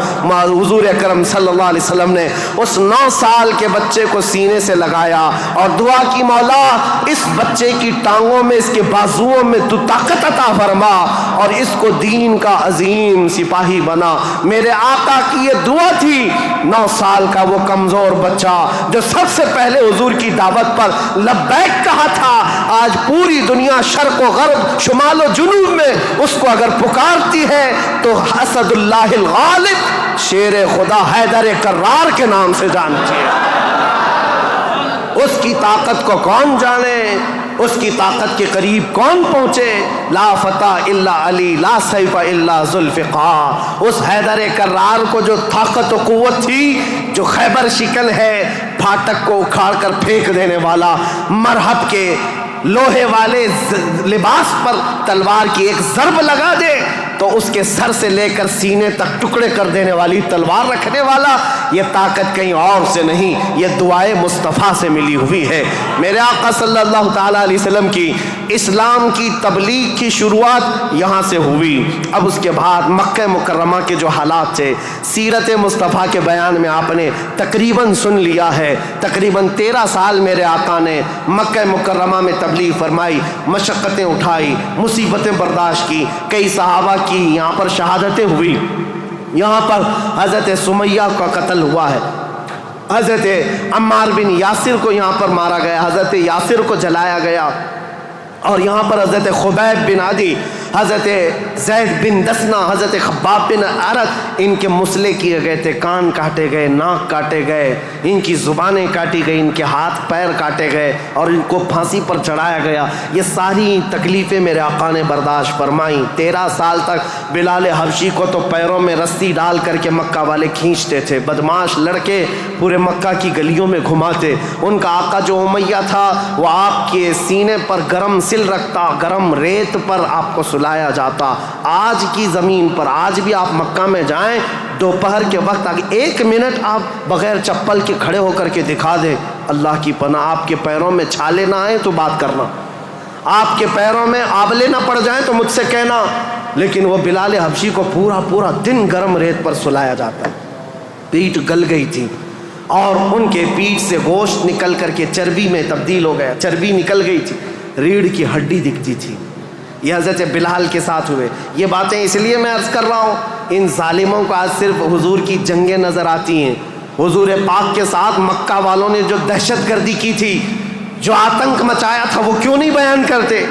S1: حضور اکرم صلی اللہ علیہ وسلم نے اس 9 سال کے بچے کو سینے سے لگایا اور دعا کی، مولا اس بچے کی ٹانگوں میں، اس کے بازوؤں میں تو طاقت عطا فرما اور اس کو دین کا عظیم سپاہی بنا۔ میرے آقا کی یہ دعا تھی۔ 9 سال کا وہ کمزور بچہ جو سب سے پہلے حضور کی دعوت پر لبیک کہا تھا، آج پوری دنیا شرق و غرب، شمال و جنوب میں اس کو اگر پکارتی ہے تو اسد اللہ الغالب، شیر خدا حیدر کرار کے نام سے جانتی ہے۔ اس کی طاقت کو کون جانے، اس کی طاقت کے قریب کون پہنچے؟ لا فتح الا علی، لا سیف الا ذوالفقار۔ اس حیدر کرار کو جو طاقت و قوت تھی، جو خیبر شکن ہے، پھاٹک کو اکھاڑ کر پھینک دینے والا، مرحب کے لوہے والے لباس پر تلوار کی ایک ضرب لگا دے تو اس کے سر سے لے کر سینے تک ٹکڑے کر دینے والی تلوار رکھنے والا، یہ طاقت کہیں اور سے نہیں، یہ دعائے مصطفیٰ سے ملی ہوئی ہے۔ میرے آقا صلی اللہ تعالیٰ علیہ وسلم کی اسلام کی تبلیغ کی شروعات یہاں سے ہوئی۔ اب اس کے بعد مکہ مکرمہ کے جو حالات تھے، سیرت مصطفیٰ کے بیان میں آپ نے تقریباً سن لیا ہے۔ تقریباً 13 سال میرے آقا نے مکہ مکرمہ میں تبلیغ فرمائی، مشقتیں اٹھائی، مصیبتیں برداشت کی، کئی صحابہ کی یہاں پر شہادتیں ہوئی۔ یہاں پر حضرت سمیہ کا قتل ہوا ہے، حضرت عمار بن یاسر کو یہاں پر مارا گیا، حضرت یاسر کو جلایا گیا، اور یہاں پر حضرت خبیب بن عدی، حضرت زید بن دسنا، حضرت خباب بن عرت، ان کے مسلے کیے گئے تھے، کان کاٹے گئے، ناک کاٹے گئے، ان کی زبانیں کاٹی گئی، ان کے ہاتھ پیر کاٹے گئے اور ان کو پھانسی پر چڑھایا گیا۔ یہ ساری تکلیفیں میرے آقا نے برداشت فرمائیں۔ 13 سال تک بلال حبشی کو تو پیروں میں رسی ڈال کر کے مکہ والے کھینچتے تھے، بدماش لڑکے پورے مکہ کی گلیوں میں گھماتے۔ ان کا آقا جو امیہ تھا وہ آپ کے سینے پر گرم سل رکھتا، گرم ریت پر آپ کو سلایا جاتا۔ آج کی زمین پر آج بھی آپ مکہ میں جائیں، دوپہر کے وقت آگے 1 منٹ آپ بغیر چپل کے کھڑے ہو کر کے دکھا دیں، اللہ کی پناہ آپ کے پیروں میں چھالے نہ آئیں تو بات کرنا، آپ کے پیروں میں آبلے نہ پڑ جائیں تو مجھ سے کہنا، لیکن وہ بلال حبشی کو پورا دن گرم ریت پر سلایا جاتا ہے. پیٹھ گل گئی تھی اور ان کے پیٹھ سے گوشت نکل کر کے چربی میں تبدیل ہو گیا, چربی نکل گئی تھی, ریڑھ کی ہڈی دکھتی تھی. یہ حضرت بلال کے ساتھ ہوئے. یہ باتیں اس لیے میں عرض کر رہا ہوں, ان ظالموں کو آج صرف حضور کی جنگیں نظر آتی ہیں. حضور پاک کے ساتھ مکہ والوں نے جو دہشت گردی کی تھی, جو آتنک مچایا تھا, وہ کیوں نہیں بیان کرتے؟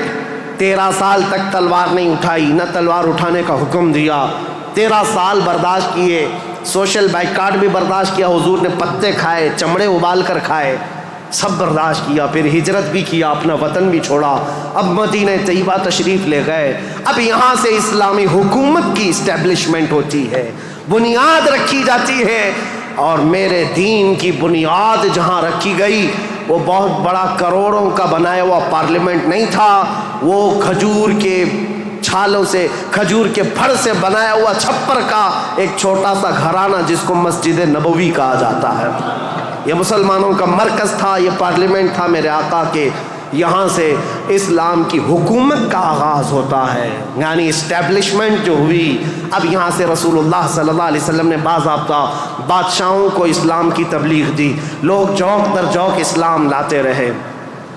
S1: 13 سال تک تلوار نہیں اٹھائی, نہ تلوار اٹھانے کا حکم دیا. 13 سال برداشت کیے, سوشل بائیکاٹ بھی برداشت کیا, حضور نے پتے کھائے, چمڑے ابال کر کھائے, سب برداشت کیا. پھر ہجرت بھی کیا, اپنا وطن بھی چھوڑا. اب مدینہ طیبہ تشریف لے گئے. اب یہاں سے اسلامی حکومت کی اسٹیبلشمنٹ ہوتی ہے, بنیاد رکھی جاتی ہے. اور میرے دین کی بنیاد جہاں رکھی گئی وہ بہت بڑا کروڑوں کا بنایا ہوا پارلیمنٹ نہیں تھا, وہ کھجور کے چھالوں سے, کھجور کے پھڑ سے بنایا ہوا چھپر کا ایک چھوٹا سا گھرانہ جس کو مسجد نبوی کہا جاتا ہے. یہ مسلمانوں کا مرکز تھا, یہ پارلیمنٹ تھا میرے آقا کے. یہاں سے اسلام کی حکومت کا آغاز ہوتا ہے, یعنی اسٹیبلشمنٹ جو ہوئی. اب یہاں سے رسول اللہ صلی اللہ علیہ وسلم نے باضابطہ بادشاہوں کو اسلام کی تبلیغ دی. لوگ جوک در جوک اسلام لاتے رہے,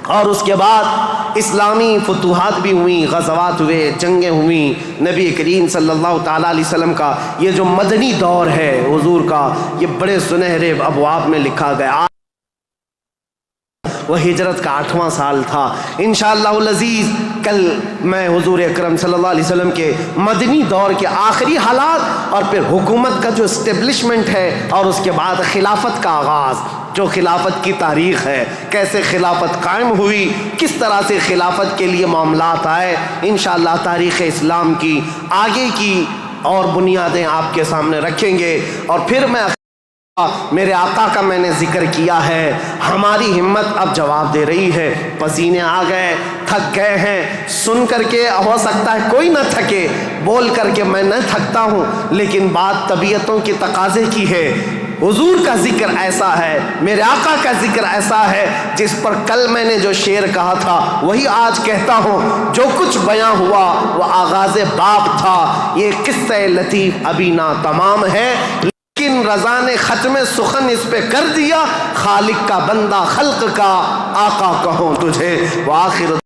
S1: اور اس کے بعد اسلامی فتوحات بھی ہوئیں, غزوات ہوئے, جنگیں ہوئیں. نبی کریم صلی اللہ تعالیٰ علیہ وسلم کا یہ جو مدنی دور ہے حضور کا, یہ بڑے سنہرے ابواب میں لکھا گیا. وہ ہجرت کا 8واں سال تھا. انشاءاللہ العزیز کل میں حضور اکرم صلی اللہ علیہ وسلم کے مدنی دور کے آخری حالات اور پھر حکومت کا جو اسٹیبلشمنٹ ہے اور اس کے بعد خلافت کا آغاز, جو خلافت کی تاریخ ہے, کیسے خلافت قائم ہوئی, کس طرح سے خلافت کے لیے معاملات آئے, انشاءاللہ تاریخ اسلام کی آگے کی اور بنیادیں آپ کے سامنے رکھیں گے. اور پھر میرے آقا کا میں نے ذکر کیا ہے, ہماری ہمت اب جواب دے رہی ہے. پسینے آ گئے, تھک گئے ہیں. سن کر کے ہو سکتا ہے کوئی نہ تھکے, بول کر کے میں نہ تھکتا ہوں, لیکن بات طبیعتوں کی تقاضے کی ہے. حضور کا ذکر ایسا ہے, میرے آقا کا ذکر ایسا ہے جس پر کل میں نے جو شعر کہا تھا وہی آج کہتا ہوں. جو کچھ بیاں ہوا وہ آغاز باب تھا, یہ قصہ لطیف ابھی نہ تمام ہے, لیکن رضا نے ختم سخن اس پہ کر دیا. خالق کا بندہ خلق کا آقا کہوں تجھے, وہ آخر